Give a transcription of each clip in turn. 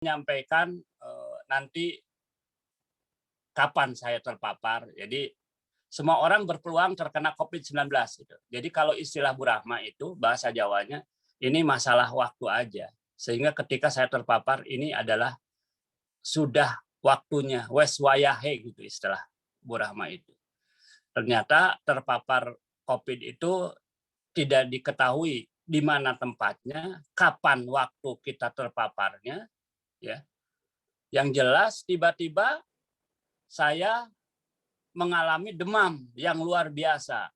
menyampaikan nanti kapan saya terpapar. Jadi semua orang berpeluang terkena COVID-19 gitu. Jadi kalau istilah Bu Rahma itu bahasa Jawanya ini masalah waktu aja. Sehingga ketika saya terpapar ini adalah sudah waktunya, wes wayahe gitu istilah Bu Rahma itu. Ternyata terpapar COVID itu tidak diketahui di mana tempatnya, kapan waktu kita terpaparnya, ya. Yang jelas tiba-tiba saya mengalami demam yang luar biasa,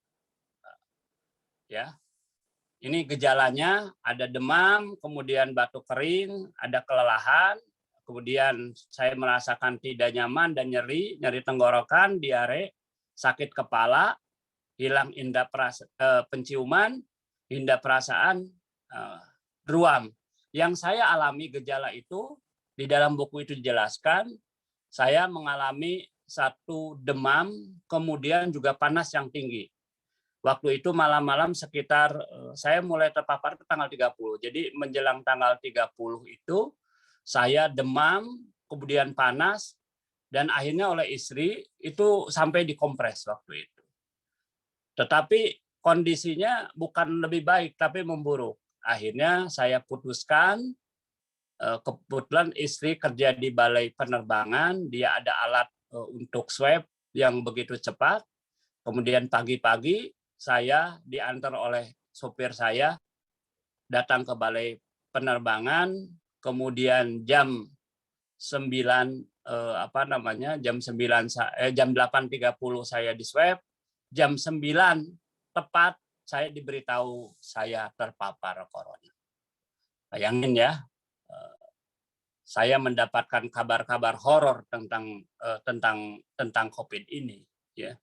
ya. Ini gejalanya ada demam, kemudian batuk kering, ada kelelahan, kemudian saya merasakan tidak nyaman dan nyeri tenggorokan, diare, sakit kepala, hilang indera penciuman, indera perasaan, ruam. Yang saya alami gejala itu di dalam buku itu dijelaskan, saya mengalami satu demam, kemudian juga panas yang tinggi. Waktu itu malam-malam sekitar saya mulai terpapar ke tanggal 30. Jadi menjelang tanggal 30 itu saya demam, kemudian panas, dan akhirnya oleh istri itu sampai dikompres waktu itu. Tetapi kondisinya bukan lebih baik, tapi memburuk. Akhirnya saya putuskan, kebetulan istri kerja di balai penerbangan, dia ada alat untuk swab yang begitu cepat. Kemudian pagi-pagi saya diantar oleh sopir saya datang ke balai penerbangan, kemudian jam 9 jam 8.30 saya di swab, jam 9 tepat saya diberitahu saya terpapar corona. Bayangin ya, saya mendapatkan kabar-kabar horor tentang COVID ini, ya.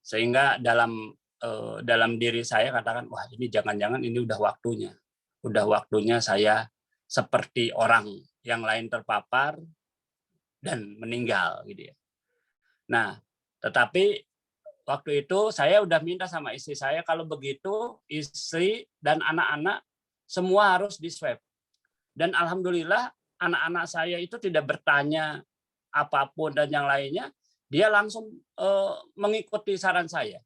Sehingga dalam diri saya katakan, wah ini jangan-jangan ini udah waktunya saya seperti orang yang lain terpapar dan meninggal gitu ya. Nah, tetapi waktu itu saya udah minta sama istri saya kalau begitu istri dan anak-anak semua harus di swab. Dan alhamdulillah anak-anak saya itu tidak bertanya apapun dan yang lainnya, dia langsung mengikuti saran saya.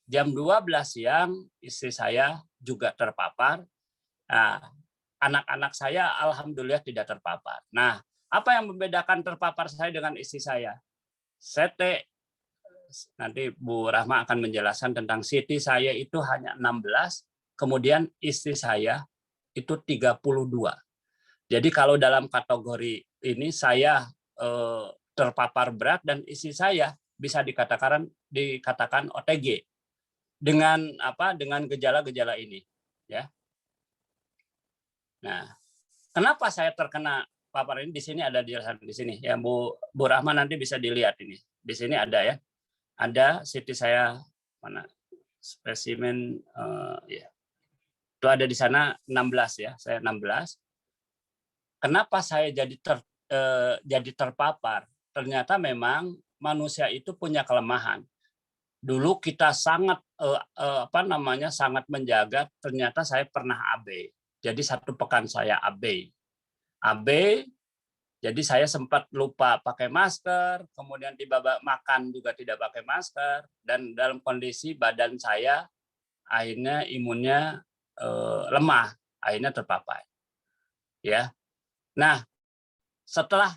Jam 12 siang istri saya juga terpapar. Nah, anak-anak saya alhamdulillah tidak terpapar. Nah, apa yang membedakan terpapar saya dengan istri saya? Nanti Bu Rahma akan menjelaskan tentang CT saya itu hanya 16, kemudian istri saya itu 32. Jadi kalau dalam kategori ini saya terpapar berat dan istri saya bisa dikatakan OTG dengan gejala-gejala ini, ya. Nah, kenapa saya terkena papar ini? Di sini ada dijelasan di sini ya Bu Rahma, nanti bisa dilihat ini. Di sini ada ya. Ada CT saya mana spesimen ya. Itu ada di sana 16 ya, saya 16. Kenapa saya jadi terpapar? Ternyata memang manusia itu punya kelemahan. Dulu kita sangat sangat menjaga, ternyata saya pernah AB. Jadi 1 pekan saya AB. Jadi saya sempat lupa pakai masker, kemudian tiba makan juga tidak pakai masker, dan dalam kondisi badan saya akhirnya imunnya lemah, akhirnya terpapar. Ya. Nah, setelah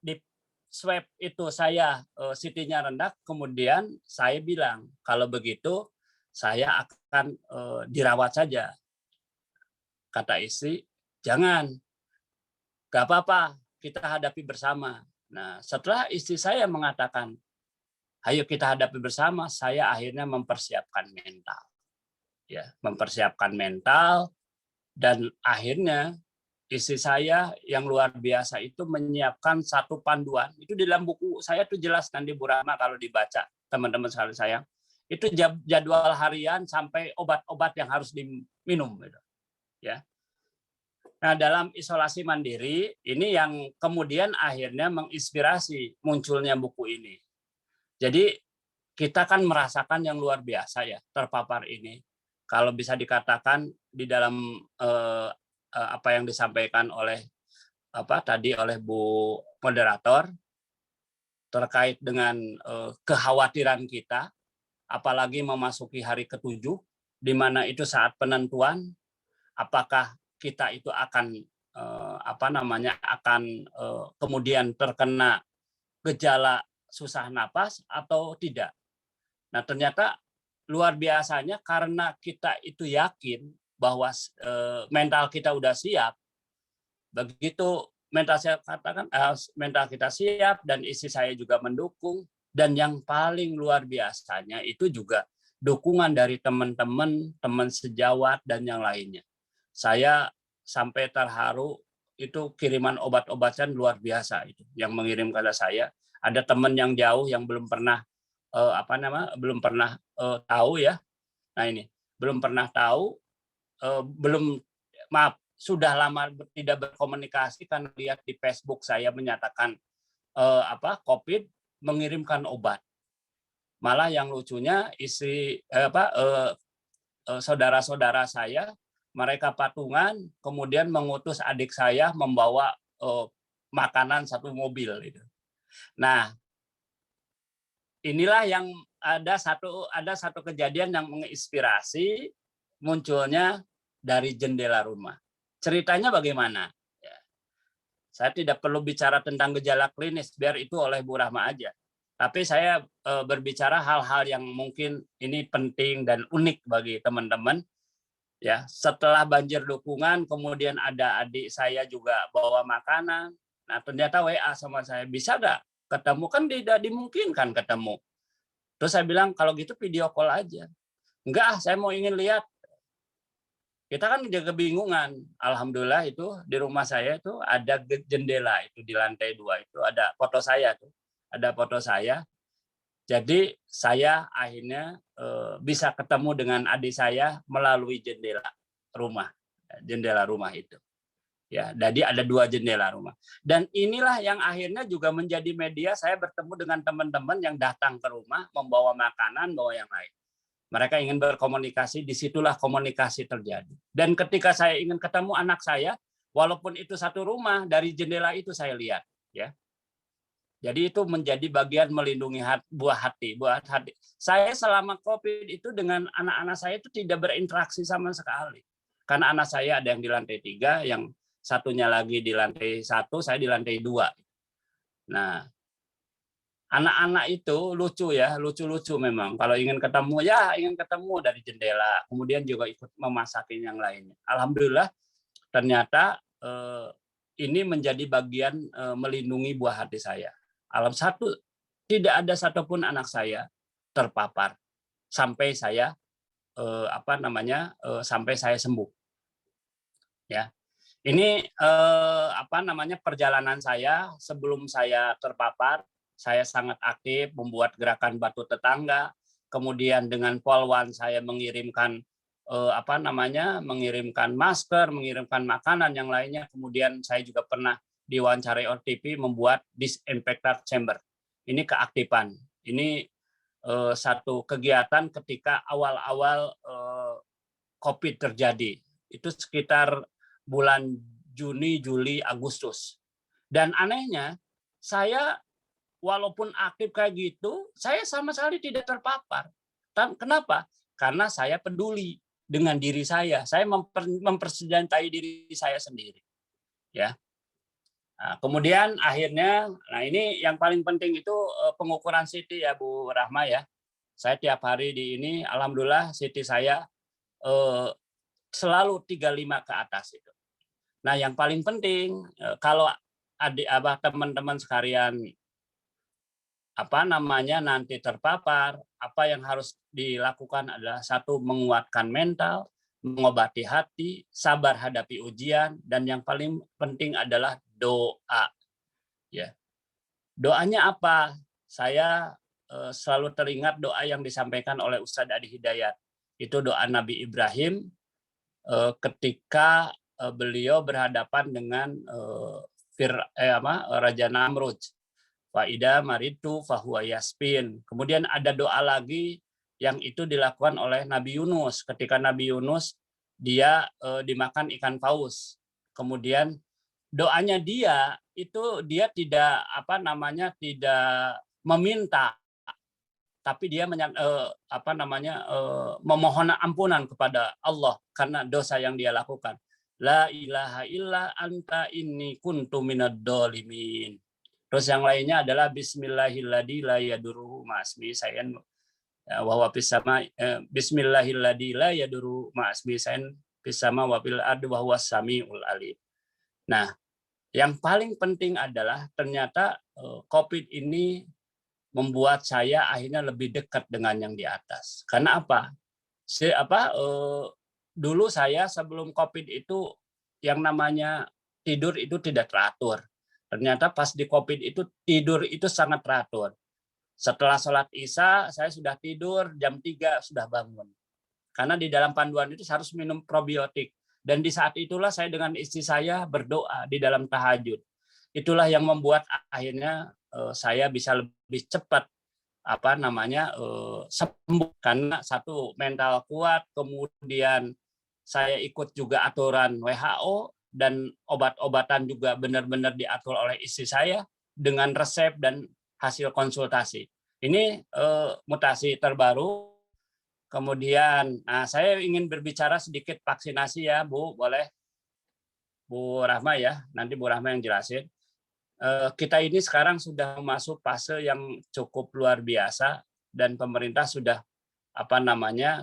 di swab itu saya CT-nya rendah, kemudian saya bilang kalau begitu saya akan dirawat saja. Kata istri, jangan, gak apa-apa, kita hadapi bersama. Nah, setelah istri saya mengatakan, ayo kita hadapi bersama, saya akhirnya mempersiapkan mental, ya, mempersiapkan mental, dan akhirnya istri saya yang luar biasa itu menyiapkan satu panduan. Itu di dalam buku saya tuh jelas nanti Bu Rahma kalau dibaca teman-teman sekalian saya. Itu jadwal harian sampai obat-obat yang harus diminum gitu. Ya. Nah, dalam isolasi mandiri ini yang kemudian akhirnya menginspirasi munculnya buku ini. Jadi kita kan merasakan yang luar biasa ya terpapar ini. Kalau bisa dikatakan di dalam apa yang disampaikan oleh tadi oleh Bu moderator terkait dengan kekhawatiran kita, apalagi memasuki hari ke-7, di mana itu saat penentuan apakah kita itu akan kemudian terkena gejala susah napas atau tidak. Nah, ternyata luar biasanya karena kita itu yakin bahwa mental kita udah siap. Begitu mental kita siap dan istri saya juga mendukung, dan yang paling luar biasanya itu juga dukungan dari teman-teman, teman sejawat dan yang lainnya. Saya sampai terharu, itu kiriman obat-obatan luar biasa itu yang mengirim kepada saya. Ada teman yang jauh yang belum pernah tahu ya. Nah ini belum pernah tahu, sudah lama tidak berkomunikasi karena lihat di Facebook saya menyatakan COVID, mengirimkan obat. Malah yang lucunya saudara-saudara saya, mereka patungan, kemudian mengutus adik saya membawa makanan satu mobil itu. Nah, inilah yang ada satu kejadian yang menginspirasi munculnya dari jendela rumah. Ceritanya bagaimana? Ya. Saya tidak perlu bicara tentang gejala klinis, biar itu oleh Bu Rahma aja. Tapi saya berbicara hal-hal yang mungkin ini penting dan unik bagi teman-teman. Ya, setelah banjir dukungan, kemudian ada adik saya juga bawa makanan. Nah, ternyata WA sama saya, bisa nggak ketemu? Kan tidak dimungkinkan ketemu. Terus saya bilang, kalau gitu video call aja. Enggak, saya mau ingin lihat. Kita kan juga kebingungan. Alhamdulillah itu di rumah saya itu ada jendela itu di lantai 2 itu ada foto saya tuh. Ada foto saya. Jadi saya akhirnya bisa ketemu dengan adik saya melalui jendela rumah itu. Ya, jadi ada 2 jendela rumah. Dan inilah yang akhirnya juga menjadi media saya bertemu dengan teman-teman yang datang ke rumah membawa makanan, bawa yang lain. Mereka ingin berkomunikasi, disitulah komunikasi terjadi. Dan ketika saya ingin ketemu anak saya, walaupun itu satu rumah, dari jendela itu saya lihat, ya. Jadi itu menjadi bagian melindungi buah hati. Saya selama COVID itu dengan anak-anak saya itu tidak berinteraksi sama sekali. Karena anak saya ada yang di lantai 3, yang satunya lagi di lantai 1, saya di lantai 2. Nah, anak-anak itu lucu ya, lucu-lucu memang. Kalau ingin ketemu dari jendela. Kemudian juga ikut memasakin yang lainnya. Alhamdulillah, ternyata ini menjadi bagian melindungi buah hati saya. Tidak ada satupun anak saya terpapar sampai saya sampai saya sembuh. Ya, ini perjalanan saya sebelum saya terpapar. Saya sangat aktif membuat gerakan Batu Tetangga. Kemudian dengan Polwan saya mengirimkan mengirimkan masker, mengirimkan makanan yang lainnya. Kemudian saya juga pernah diwawancarai OTP membuat disinfektan chamber. Ini keaktifan. Ini satu kegiatan ketika awal-awal COVID terjadi. Itu sekitar bulan Juni, Juli, Agustus. Dan anehnya, saya walaupun aktif kayak gitu, saya sama sekali tidak terpapar. Kenapa? Karena saya peduli dengan diri saya. Saya mempersenjatai diri saya sendiri. Ya. Nah, kemudian akhirnya, nah ini yang paling penting itu pengukuran CT ya Bu Rahma ya. Saya tiap hari di ini, alhamdulillah CT saya selalu 35 ke atas itu. Nah, yang paling penting kalau teman-teman sekalian nanti terpapar, apa yang harus dilakukan adalah satu, menguatkan mental, mengobati hati, sabar hadapi ujian, dan yang paling penting adalah doa. Ya. Doanya apa? Saya selalu teringat doa yang disampaikan oleh Ustadz Adi Hidayat. Itu doa Nabi Ibrahim ketika beliau berhadapan dengan Raja Namrud. Faida maritu fahuwa yaspin. Kemudian ada doa lagi yang itu dilakukan oleh Nabi Yunus. Ketika Nabi Yunus dia dimakan ikan paus. Kemudian doanya dia itu dia tidak tidak meminta, tapi dia memohon ampunan kepada Allah karena dosa yang dia lakukan. La ilaha illa anta inni kuntu minadh dhalimin. Terus yang lainnya adalah bismillahilladzi la yadurru ma'asmi sayan wa huwa fis sama bismillahilladzi la yadurru ma'asmi sayan fis sama wa fil ardi wa huwas samiul alim. Nah, yang paling penting adalah ternyata COVID ini membuat saya akhirnya lebih dekat dengan yang di atas. Karena apa? Dulu saya sebelum COVID itu yang namanya tidur itu tidak teratur. Ternyata pas di COVID itu tidur itu sangat teratur. Setelah sholat Isya, saya sudah tidur, jam 3 sudah bangun. Karena di dalam panduan itu harus minum probiotik. Dan di saat itulah saya dengan istri saya berdoa di dalam tahajud. Itulah yang membuat akhirnya saya bisa lebih cepat sembuh, karena satu, mental kuat, kemudian saya ikut juga aturan WHO, dan obat-obatan juga benar-benar diatur oleh istri saya dengan resep dan hasil konsultasi. Ini mutasi terbaru. Kemudian, saya ingin berbicara sedikit vaksinasi ya, Bu, boleh? Bu Rahma ya, nanti Bu Rahma yang jelasin. Kita ini sekarang sudah masuk fase yang cukup luar biasa, dan pemerintah sudah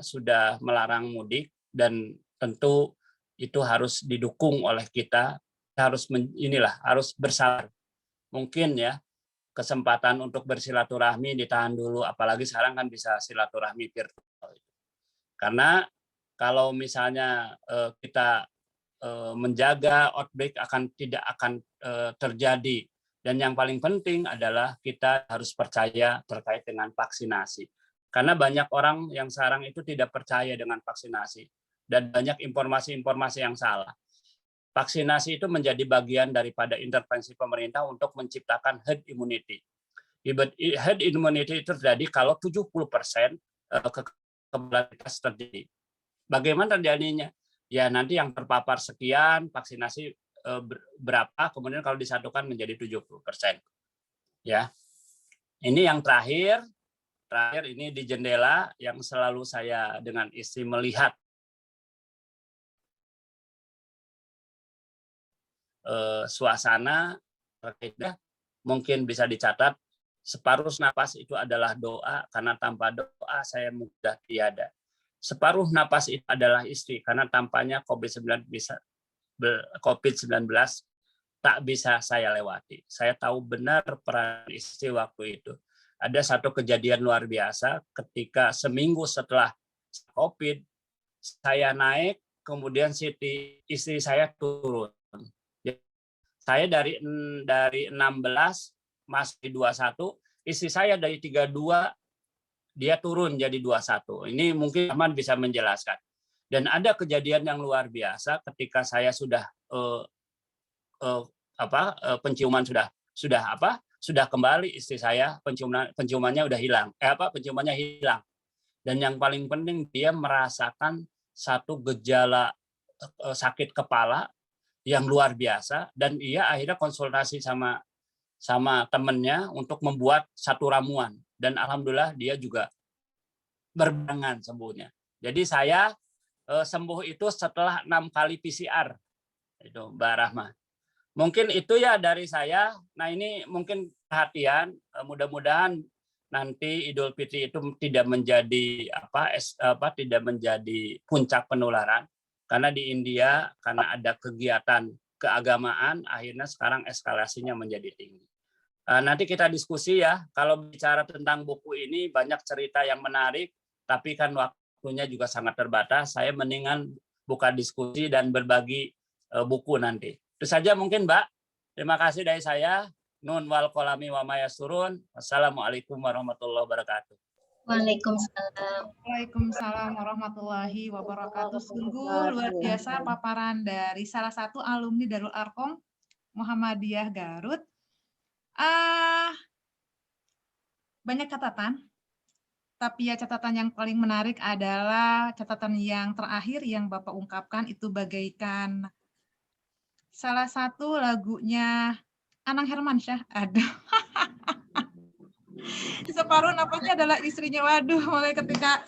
sudah melarang mudik, dan tentu itu harus didukung oleh kita. Harus harus bersabar. Mungkin ya kesempatan untuk bersilaturahmi ditahan dulu, apalagi sekarang kan bisa silaturahmi virtual. Karena kalau misalnya kita menjaga outbreak tidak akan terjadi. Dan yang paling penting adalah kita harus percaya terkait dengan vaksinasi. Karena banyak orang yang sekarang itu tidak percaya dengan vaksinasi, dan banyak informasi-informasi yang salah. Vaksinasi itu menjadi bagian daripada intervensi pemerintah untuk menciptakan herd immunity. Herd immunity itu terjadi kalau 70% kekebalan terjadi. Bagaimana terjadinya? Ya nanti yang terpapar sekian, vaksinasi berapa, kemudian kalau disatukan menjadi 70%. Ya. Ini yang terakhir ini di jendela yang selalu saya dengan istri melihat suasana, mungkin bisa dicatat, separuh napas itu adalah doa, karena tanpa doa saya mudah tiada. Separuh napas itu adalah istri, karena tampaknya COVID-19 tak bisa saya lewati. Saya tahu benar peran istri waktu itu. Ada satu kejadian luar biasa ketika seminggu setelah COVID, saya naik, kemudian istri saya turun. Saya dari 16 masih 21, istri saya dari 32 dia turun jadi 21. Ini mungkin Ahmad bisa menjelaskan. Dan ada kejadian yang luar biasa ketika saya sudah penciuman sudah kembali, istri saya penciumannya udah hilang. Penciumannya hilang. Dan yang paling penting dia merasakan satu gejala sakit kepala yang luar biasa, dan ia akhirnya konsultasi sama temannya untuk membuat satu ramuan, dan alhamdulillah dia juga berbarengan sembuhnya. Jadi saya sembuh itu setelah 6 kali PCR. Itu Mbak Rahma. Mungkin itu ya dari saya. Nah, ini mungkin perhatian, mudah-mudahan nanti Idul Fitri itu tidak menjadi tidak menjadi puncak penularan, karena di India karena ada kegiatan keagamaan akhirnya sekarang eskalasinya menjadi tinggi. Nanti kita diskusi ya. Kalau bicara tentang buku ini banyak cerita yang menarik, tapi kan waktunya juga sangat terbatas. Saya mendingan buka diskusi dan berbagi buku nanti. Itu saja mungkin, Mbak. Terima kasih dari saya. Nun wal kolami wa mayasurun. Wassalamualaikum warahmatullahi wabarakatuh. Waalaikumsalam. Waalaikumsalam warahmatullahi wabarakatuh. Sungguh luar biasa paparan dari salah satu alumni Darul Arkom Muhammadiyah Garut. Banyak catatan, tapi ya catatan yang paling menarik adalah catatan yang terakhir yang Bapak ungkapkan itu bagaikan salah satu lagunya Anang Hermansyah. Aduh. Separuh napasnya adalah istrinya. Waduh, mulai ketika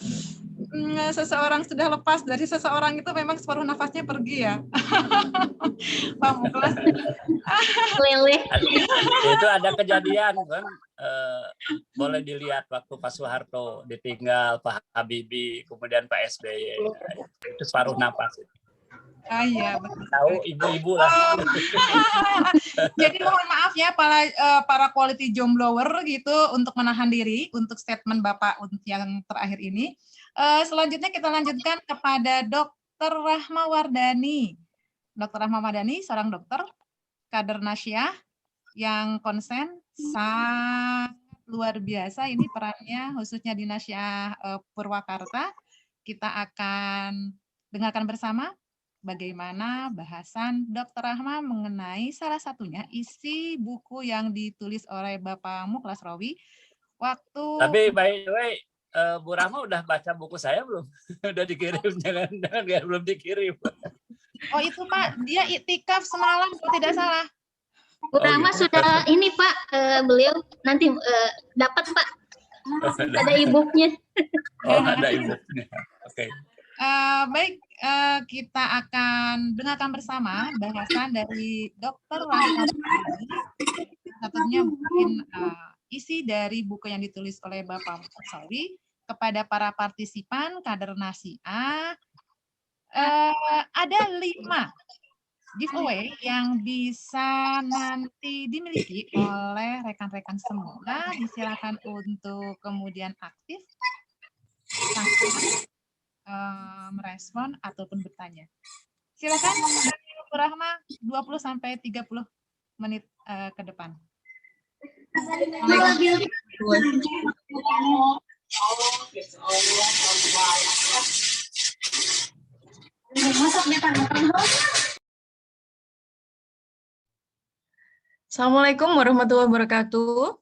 seseorang sudah lepas dari seseorang itu memang separuh nafasnya pergi ya. Pak Muklas. Lele. Itu ada kejadian kan, boleh dilihat waktu Pak Soeharto ditinggal, Pak Habibie, kemudian Pak SBY. Itu separuh napas. Ah iya, betul. Tahu ibu-ibu lah. Jadi mohon maaf ya para quality jomblower gitu untuk menahan diri untuk statement Bapak untuk yang terakhir ini. Selanjutnya kita lanjutkan kepada Dr. Rahma Wardani. Dr. Rahma Wardani seorang dokter kader Nasyah yang konsen sangat luar biasa ini perannya khususnya di Nasyah Purwakarta. Kita akan dengarkan bersama bagaimana bahasan Dr. Rahma mengenai salah satunya isi buku yang ditulis oleh Bapak Muklas Rawi waktu. Tapi by the way, Bu Rahma udah baca buku saya belum? Udah dikirim, jangan belum dikirim. Oh itu Pak, dia iktikaf semalam kalau tidak salah. Bu Rahma gitu. sudah ini Pak, beliau nanti dapat Pak. Ada e-booknya. Oh ada e-booknya. Oke. Baik, kita akan dengarkan bersama bahasan dari Dr. Rahma Wardani. Satunya mungkin isi dari buku yang ditulis oleh Bapak Muklas Rawi kepada para partisipan kader Nasyah. Ada 5 giveaway yang bisa nanti dimiliki oleh rekan-rekan semua. Disilakan untuk kemudian aktif merespon ataupun bertanya. Silakan Bu Rahma 20-30 menit ke depan. Assalamualaikum warahmatullahi wabarakatuh.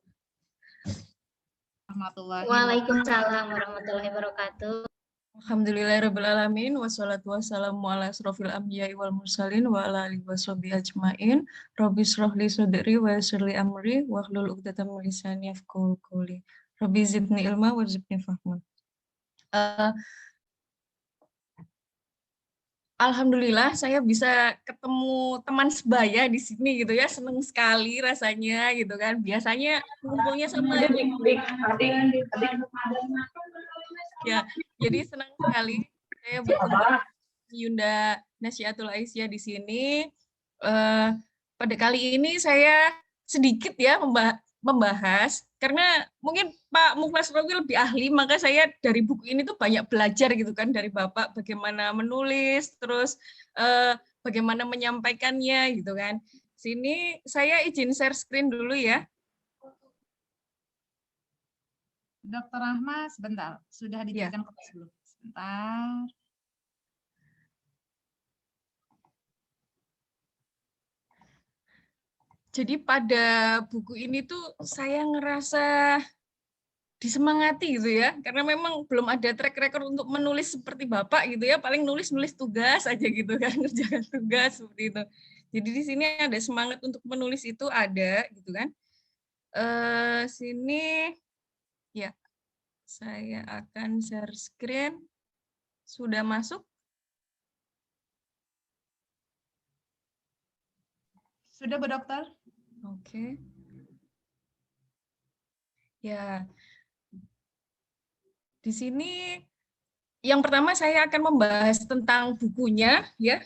Waalaikumsalam warahmatullahi wabarakatuh. Alhamdulillahirrabbilalamin. Wassalatu wassalamu ala asrofil anbiya'i wal mursalin wa ala alihi washabihi ajmain. Rabbi shrah li sadri wa yassir li amri wahlul 'uqdatam min lisani yafqahu qawli. Rabbi zidni ilma warzuqni fahman. Alhamdulillah saya bisa ketemu teman sebaya di sini gitu ya, seneng sekali rasanya gitu kan. Biasanya kumpulnya sama ya, jadi senang sekali saya bertemu Yunda Nasyiatul Aisyah di sini. Pada kali ini saya sedikit ya membahas karena mungkin Pak Muklas Rawi lebih ahli, maka saya dari buku ini tuh banyak belajar gitu kan dari Bapak bagaimana menulis, terus bagaimana menyampaikannya gitu kan. Sini saya izin share screen dulu ya. Dr. Rahma, sebentar. Sudah diberikan kopi belum? Sebentar. Jadi pada buku ini tuh saya ngerasa disemangati gitu ya, karena memang belum ada track record untuk menulis seperti Bapak gitu ya, paling nulis tugas aja gitu kan, ngerjakan tugas seperti itu. Jadi di sini ada semangat untuk menulis itu ada gitu kan. Sini ya, saya akan share screen. Sudah masuk? Sudah, Bu Dokter? Oke. Ya, di sini yang pertama saya akan membahas tentang bukunya ya.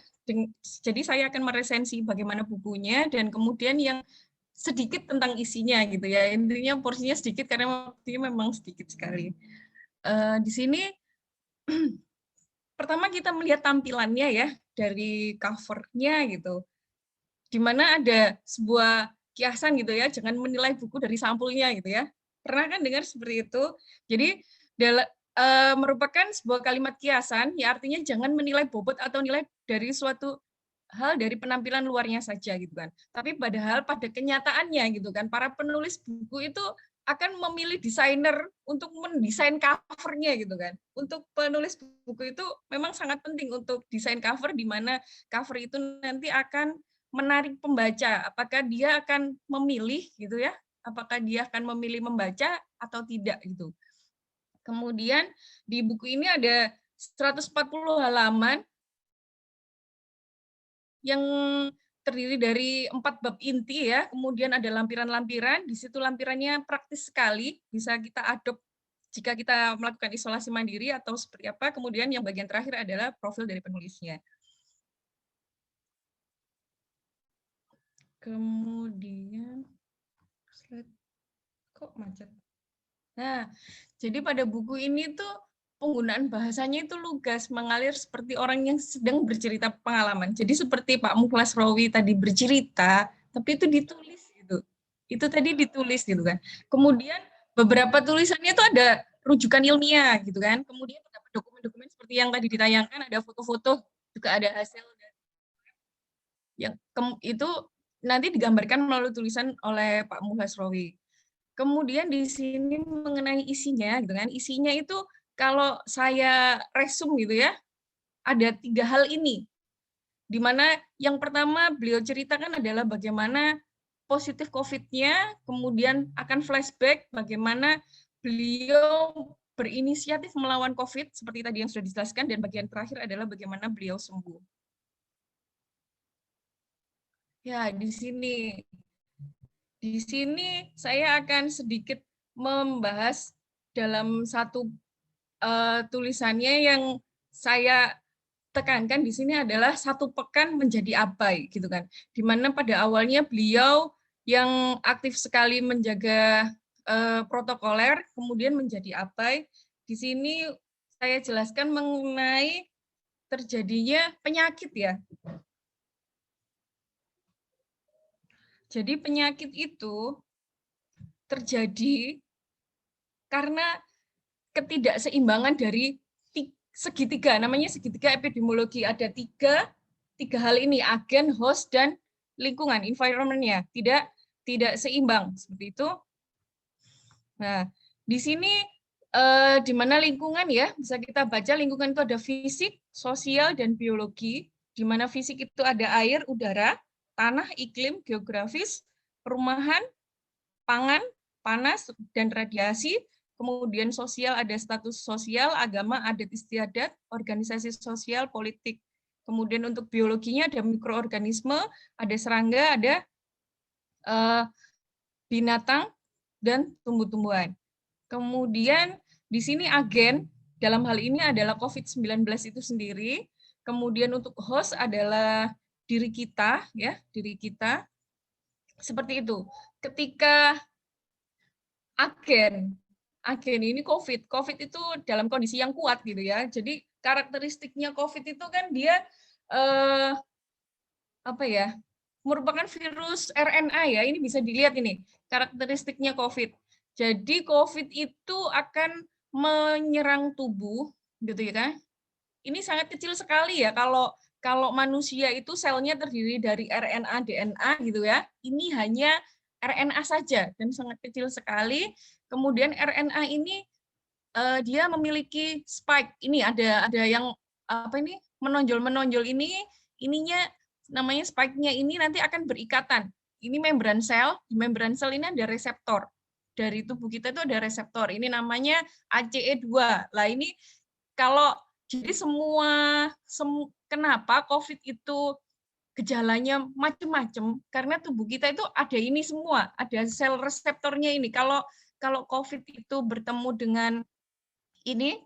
Jadi saya akan meresensi bagaimana bukunya dan kemudian yang sedikit tentang isinya gitu ya. Intinya porsinya sedikit karena waktunya memang sedikit sekali. Di sini pertama kita melihat tampilannya ya dari covernya gitu. Di mana ada sebuah kiasan gitu ya, jangan menilai buku dari sampulnya gitu ya. Pernah kan dengar seperti itu? Jadi merupakan sebuah kalimat kiasan, ya artinya jangan menilai bobot atau nilai dari suatu hal dari penampilan luarnya saja gitu kan. Tapi padahal pada kenyataannya gitu kan, para penulis buku itu akan memilih desainer untuk mendesain covernya gitu kan. Untuk penulis buku itu memang sangat penting untuk desain cover, di mana cover itu nanti akan menarik pembaca. Apakah dia akan memilih gitu ya? Apakah dia akan memilih membaca atau tidak gitu. Kemudian di buku ini ada 140 halaman yang terdiri dari 4 bab inti ya, kemudian ada lampiran-lampiran, di situ lampirannya praktis sekali, bisa kita adopt jika kita melakukan isolasi mandiri atau seperti apa. Kemudian yang bagian terakhir adalah profil dari penulisnya. Kemudian slide kok macet. Nah, jadi pada buku ini tuh penggunaan bahasanya itu lugas, mengalir seperti orang yang sedang bercerita pengalaman. Jadi seperti Pak Mukhlas Rawi tadi bercerita, tapi itu ditulis gitu. Itu tadi ditulis gitu kan. Kemudian beberapa tulisannya itu ada rujukan ilmiah gitu kan. Kemudian terdapat dokumen-dokumen seperti yang tadi ditayangkan, ada foto-foto, juga ada hasil yang itu nanti digambarkan melalui tulisan oleh Pak Mukhlas Rawi. Kemudian di sini mengenai isinya, gitu kan? Isinya itu kalau saya resum gitu ya, ada 3 hal ini. Di mana yang pertama beliau ceritakan adalah bagaimana positif COVID-nya, kemudian akan flashback bagaimana beliau berinisiatif melawan COVID seperti tadi yang sudah dijelaskan, dan bagian terakhir adalah bagaimana beliau sembuh. Ya, di sini saya akan sedikit membahas dalam satu tulisannya yang saya tekankan di sini adalah 1 pekan menjadi abai gitu kan. Di mana pada awalnya beliau yang aktif sekali menjaga protokoler kemudian menjadi abai. Di sini saya jelaskan mengenai terjadinya penyakit ya. Jadi penyakit itu terjadi karena ketidakseimbangan dari segitiga, namanya segitiga epidemiologi. Ada tiga hal ini, agen, host, dan lingkungan, environment-nya. Tidak seimbang, seperti itu. Nah, di sini di mana lingkungan ya, bisa kita baca lingkungan itu ada fisik, sosial, dan biologi. Di mana fisik itu ada air, udara, tanah, iklim, geografis, perumahan, pangan, panas, dan radiasi. Kemudian sosial ada status sosial, agama, adat istiadat, organisasi sosial, politik. Kemudian untuk biologinya ada mikroorganisme, ada serangga, ada binatang, dan tumbuh-tumbuhan. Kemudian di sini agen, dalam hal ini adalah COVID-19 itu sendiri. Kemudian untuk host adalah diri kita, ya, diri kita. Seperti itu. Ketika agen ini COVID itu dalam kondisi yang kuat gitu ya. Jadi karakteristiknya COVID itu kan dia merupakan virus RNA ya. Ini bisa dilihat ini karakteristiknya COVID. Jadi COVID itu akan menyerang tubuh gitu ya kan. Ini sangat kecil sekali ya kalau manusia itu selnya terdiri dari RNA, DNA gitu ya. Ini hanya RNA saja dan sangat kecil sekali. Kemudian RNA ini dia memiliki spike. Ini ada yang menonjol ini, ininya namanya spike-nya ini nanti akan berikatan. Ini membran sel, di membran sel ini ada reseptor. Dari tubuh kita itu ada reseptor. Ini namanya ACE2. Lah ini kalau jadi kenapa COVID itu gejalanya macam-macam karena tubuh kita itu ada ini semua, ada sel reseptornya ini. Kalau COVID itu bertemu dengan ini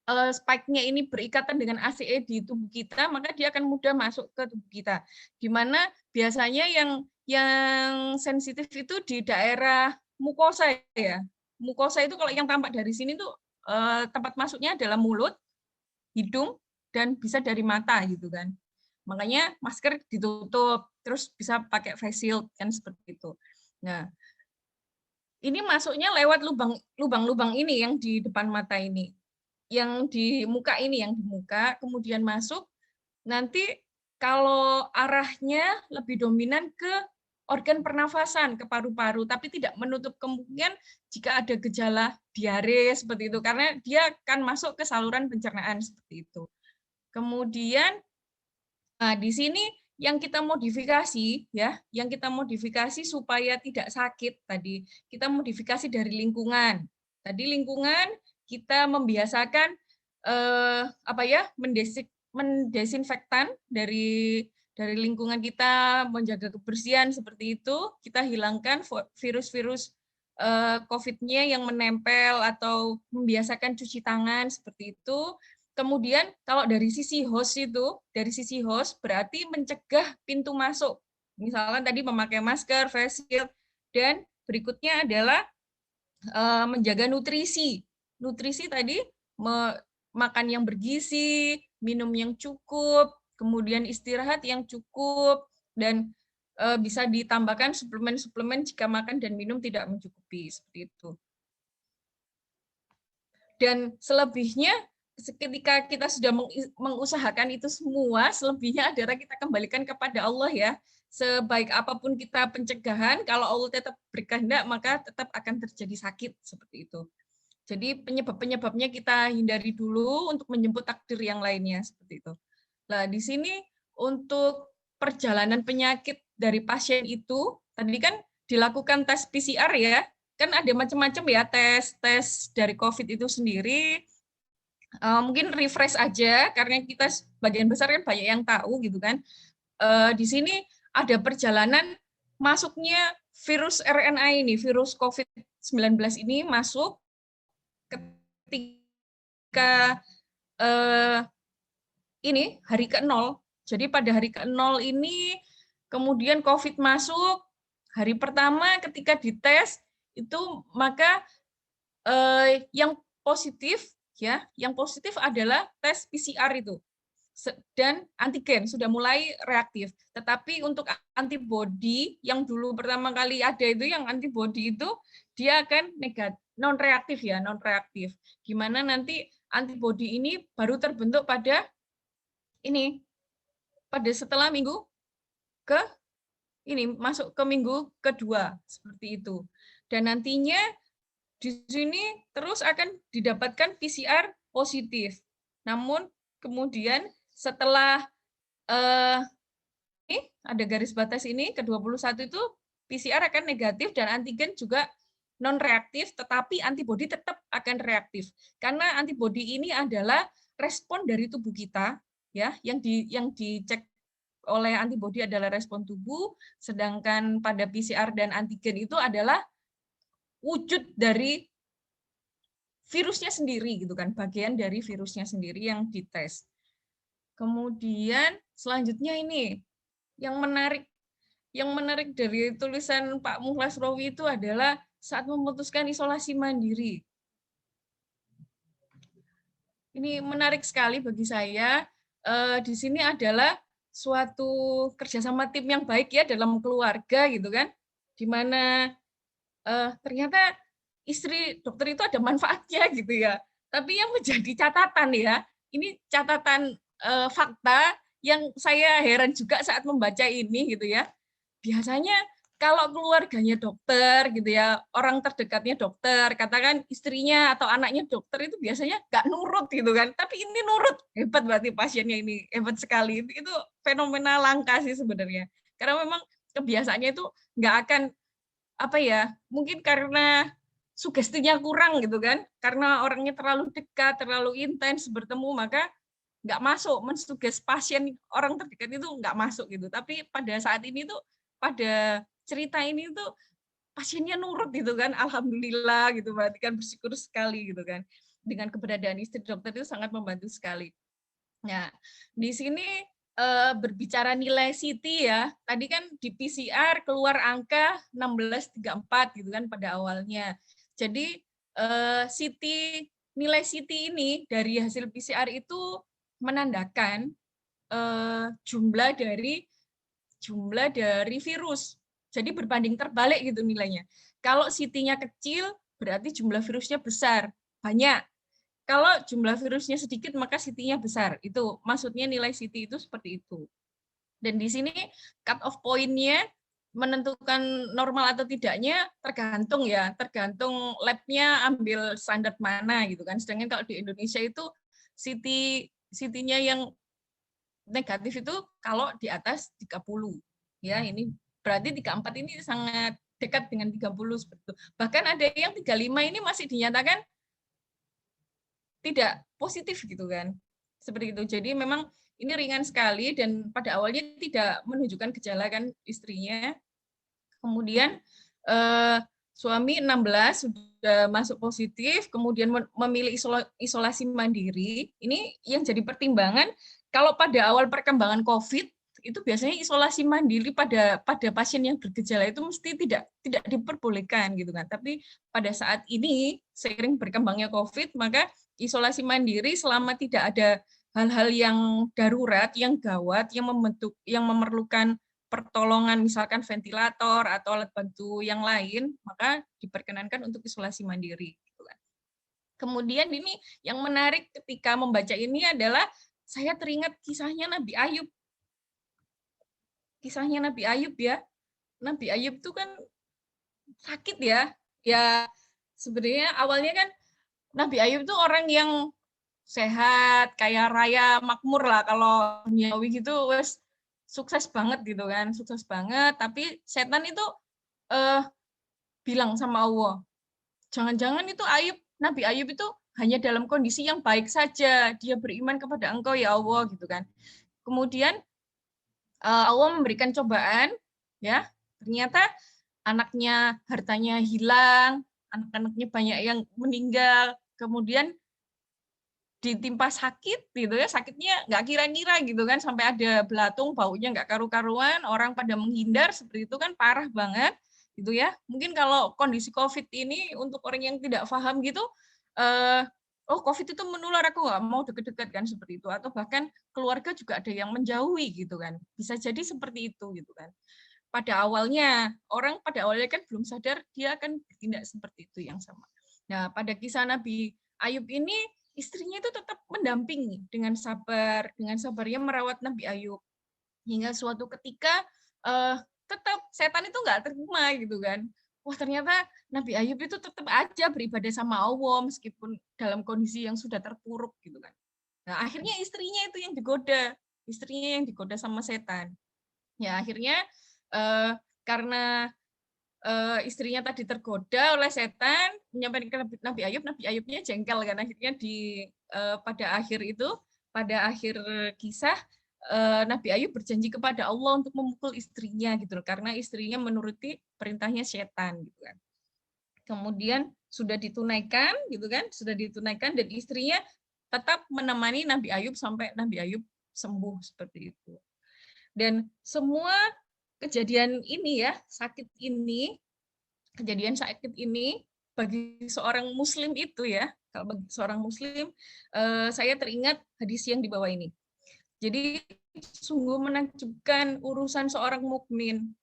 spike-nya ini berikatan dengan ACE di tubuh kita, maka dia akan mudah masuk ke tubuh kita. Di mana biasanya yang sensitif itu di daerah mukosa ya. Mukosa itu kalau yang tampak dari sini tuh tempat masuknya adalah mulut, hidung, dan bisa dari mata gitu kan. Makanya masker ditutup, terus bisa pakai face shield kan seperti itu. Nah, ini masuknya lewat lubang-lubang ini yang di depan mata ini. Yang di muka ini, yang di muka, kemudian masuk. Nanti kalau arahnya lebih dominan ke organ pernafasan, ke paru-paru, tapi tidak menutup kemungkinan jika ada gejala diare seperti itu, karena dia akan masuk ke saluran pencernaan seperti itu. Kemudian, nah di sini yang kita modifikasi ya, yang kita modifikasi supaya tidak sakit tadi, kita modifikasi dari lingkungan. Tadi lingkungan kita membiasakan apa ya, mendesinfektan dari lingkungan kita, menjaga kebersihan seperti itu, kita hilangkan virus-virus COVID-nya yang menempel atau membiasakan cuci tangan seperti itu. Kemudian kalau dari sisi host berarti mencegah pintu masuk. Misalnya tadi memakai masker, face shield, dan berikutnya adalah menjaga nutrisi. Nutrisi tadi makan yang bergizi, minum yang cukup, kemudian istirahat yang cukup, dan bisa ditambahkan suplemen-suplemen jika makan dan minum tidak mencukupi, seperti itu. Dan selebihnya, ketika kita sudah mengusahakan itu semua, selebihnya adalah kita kembalikan kepada Allah ya. Sebaik apapun kita pencegahan, kalau Allah tetap berkehendak, maka tetap akan terjadi sakit, seperti itu. Jadi penyebab-penyebabnya kita hindari dulu untuk menjemput takdir yang lainnya, seperti itu. Nah, di sini untuk perjalanan penyakit dari pasien itu, tadi kan dilakukan tes PCR ya, kan ada macam-macam ya tes dari COVID itu sendiri. Mungkin refresh aja, karena kita sebagian besar kan banyak yang tahu gitu kan. Di sini ada perjalanan masuknya virus RNA ini, virus COVID-19 ini masuk ketika ini hari ke-0. Jadi pada hari ke-0 ini kemudian COVID masuk, hari pertama ketika dites itu maka yang positif ya, yang positif adalah tes PCR itu. Dan antigen sudah mulai reaktif. Tetapi untuk antibodi yang dulu pertama kali ada itu, yang antibodi itu dia akan negatif, non reaktif ya, non reaktif. Gimana nanti antibodi ini baru terbentuk pada ini, pada setelah minggu ke ini, masuk ke minggu kedua seperti itu. Dan nantinya di sini terus akan didapatkan PCR positif. Namun kemudian setelah ini ada garis batas ini ke-21 itu PCR akan negatif dan antigen juga non reaktif, tetapi antibodi tetap akan reaktif. Karena antibodi ini adalah respon dari tubuh kita ya, yang dicek oleh antibodi adalah respon tubuh, sedangkan pada PCR dan antigen itu adalah wujud dari virusnya sendiri gitu kan, bagian dari virusnya sendiri yang dites. Kemudian selanjutnya ini yang menarik dari tulisan Pak Mukhlas Rawi itu adalah saat memutuskan isolasi mandiri. Ini menarik sekali bagi saya. Di sini adalah suatu kerjasama tim yang baik ya dalam keluarga gitu kan, di mana ternyata istri dokter itu ada manfaatnya gitu ya. Tapi yang menjadi catatan ya, ini catatan fakta yang saya heran juga saat membaca ini gitu ya. Biasanya kalau keluarganya dokter gitu ya, orang terdekatnya dokter, katakan istrinya atau anaknya dokter itu biasanya nggak nurut gitu kan. Tapi ini nurut, hebat berarti pasiennya ini, hebat sekali. Itu fenomena langka sih sebenarnya. Karena memang kebiasaannya itu nggak akan apa ya, mungkin karena sugestinya kurang gitu kan, karena orangnya terlalu dekat, terlalu intens bertemu, maka nggak masuk, mensuges pasien orang terdekat itu nggak masuk gitu. Tapi pada saat ini tuh, pada cerita ini tuh pasiennya nurut gitu kan, alhamdulillah gitu, berarti kan bersyukur sekali gitu kan. Dengan keberadaan istri dokter itu sangat membantu sekali. Nah, di sini berbicara nilai CT ya, tadi kan di PCR keluar angka 1634 gitu kan pada awalnya. Jadi CT, nilai CT ini dari hasil PCR itu menandakan jumlah dari virus. Jadi berbanding terbalik gitu nilainya. Kalau CT-nya kecil berarti jumlah virusnya besar, banyak. Kalau jumlah virusnya sedikit maka CT-nya besar. Itu maksudnya nilai CT itu seperti itu. Dan di sini cut off point-nya menentukan normal atau tidaknya tergantung ya, tergantung lab-nya ambil standar mana gitu kan. Sedangkan kalau di Indonesia itu CT-nya yang negatif itu kalau di atas 30. Ya, ini berarti 34 ini sangat dekat dengan 30 seperti itu. Bahkan ada yang 35 ini masih dinyatakan tidak positif gitu kan. Seperti itu. Jadi memang ini ringan sekali dan pada awalnya tidak menunjukkan gejala kan istrinya. Kemudian suami 16 sudah masuk positif, kemudian memilih isolasi mandiri. Ini yang jadi pertimbangan kalau pada awal perkembangan COVID itu biasanya isolasi mandiri pada pasien yang bergejala itu mesti tidak diperbolehkan gitu kan. Tapi pada saat ini seiring berkembangnya COVID, maka isolasi mandiri selama tidak ada hal-hal yang darurat, yang gawat, yang memerlukan pertolongan misalkan ventilator atau alat bantu yang lain, maka diperkenankan untuk isolasi mandiri. Gitu kan. Kemudian ini yang menarik ketika membaca ini adalah saya teringat kisahnya Nabi Ayub. Kisahnya Nabi Ayub ya. Nabi Ayub itu kan sakit ya. Ya sebenarnya awalnya kan Nabi Ayub itu orang yang sehat, kaya raya, makmur lah kalau duniawi gitu, wes sukses banget gitu kan, sukses banget. Tapi setan itu bilang sama Allah, jangan-jangan itu Nabi Ayub itu hanya dalam kondisi yang baik saja, dia beriman kepada Engkau ya Allah gitu kan. Kemudian Allah memberikan cobaan, ya ternyata anaknya hartanya hilang, anak-anaknya banyak yang meninggal, kemudian ditimpa sakit gitu ya, sakitnya nggak kira-kira gitu kan, sampai ada belatung, baunya nggak karu-karuan, orang pada menghindar, seperti itu kan parah banget gitu ya. Mungkin kalau kondisi COVID ini untuk orang yang tidak paham gitu, oh COVID itu menular, aku nggak mau deket-deket kan, seperti itu. Atau bahkan keluarga juga ada yang menjauhi gitu kan, bisa jadi seperti itu gitu kan. Pada awalnya kan belum sadar dia akan bertindak seperti itu yang sama. Nah pada kisah Nabi Ayub ini istrinya itu tetap mendampingi dengan sabarnya merawat Nabi Ayub hingga suatu ketika tetap setan itu nggak terima gitu kan. Wah ternyata Nabi Ayub itu tetap aja beribadah sama Allah meskipun dalam kondisi yang sudah terpuruk gitu kan. Nah akhirnya istrinya yang digoda sama setan. Ya akhirnya karena istrinya tadi tergoda oleh setan, menyampaikan ke Nabi Ayubnya jengkel kan, akhirnya pada akhir kisah Nabi Ayub berjanji kepada Allah untuk memukul istrinya gitu, karena istrinya menuruti perintahnya setan gitu kan. Kemudian sudah ditunaikan dan istrinya tetap menemani Nabi Ayub sampai Nabi Ayub sembuh seperti itu. Dan semua kejadian ini ya, kejadian sakit ini bagi seorang muslim itu ya, kalau bagi seorang muslim, saya teringat hadis yang di bawah ini. Jadi sungguh menakjubkan urusan seorang mukmin.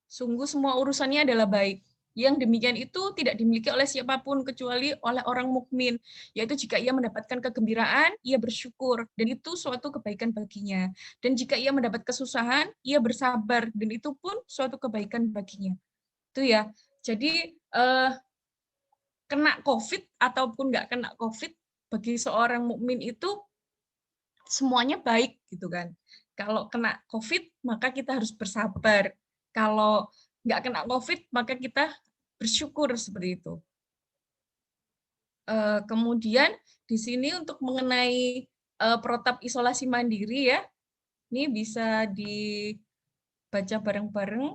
Sungguh semua urusannya adalah baik. Yang demikian itu tidak dimiliki oleh siapapun kecuali oleh orang mukmin, yaitu jika ia mendapatkan kegembiraan, ia bersyukur, dan itu suatu kebaikan baginya. Dan jika ia mendapat kesusahan, ia bersabar, dan itu pun suatu kebaikan baginya. Itu ya. Jadi kena COVID ataupun nggak kena COVID, bagi seorang mukmin itu semuanya baik gitu kan. Kalau kena COVID, maka kita harus bersabar. Kalau nggak kena COVID, maka kita bersyukur seperti itu. Kemudian di sini untuk mengenai protap isolasi mandiri ya, ini bisa dibaca bareng-bareng.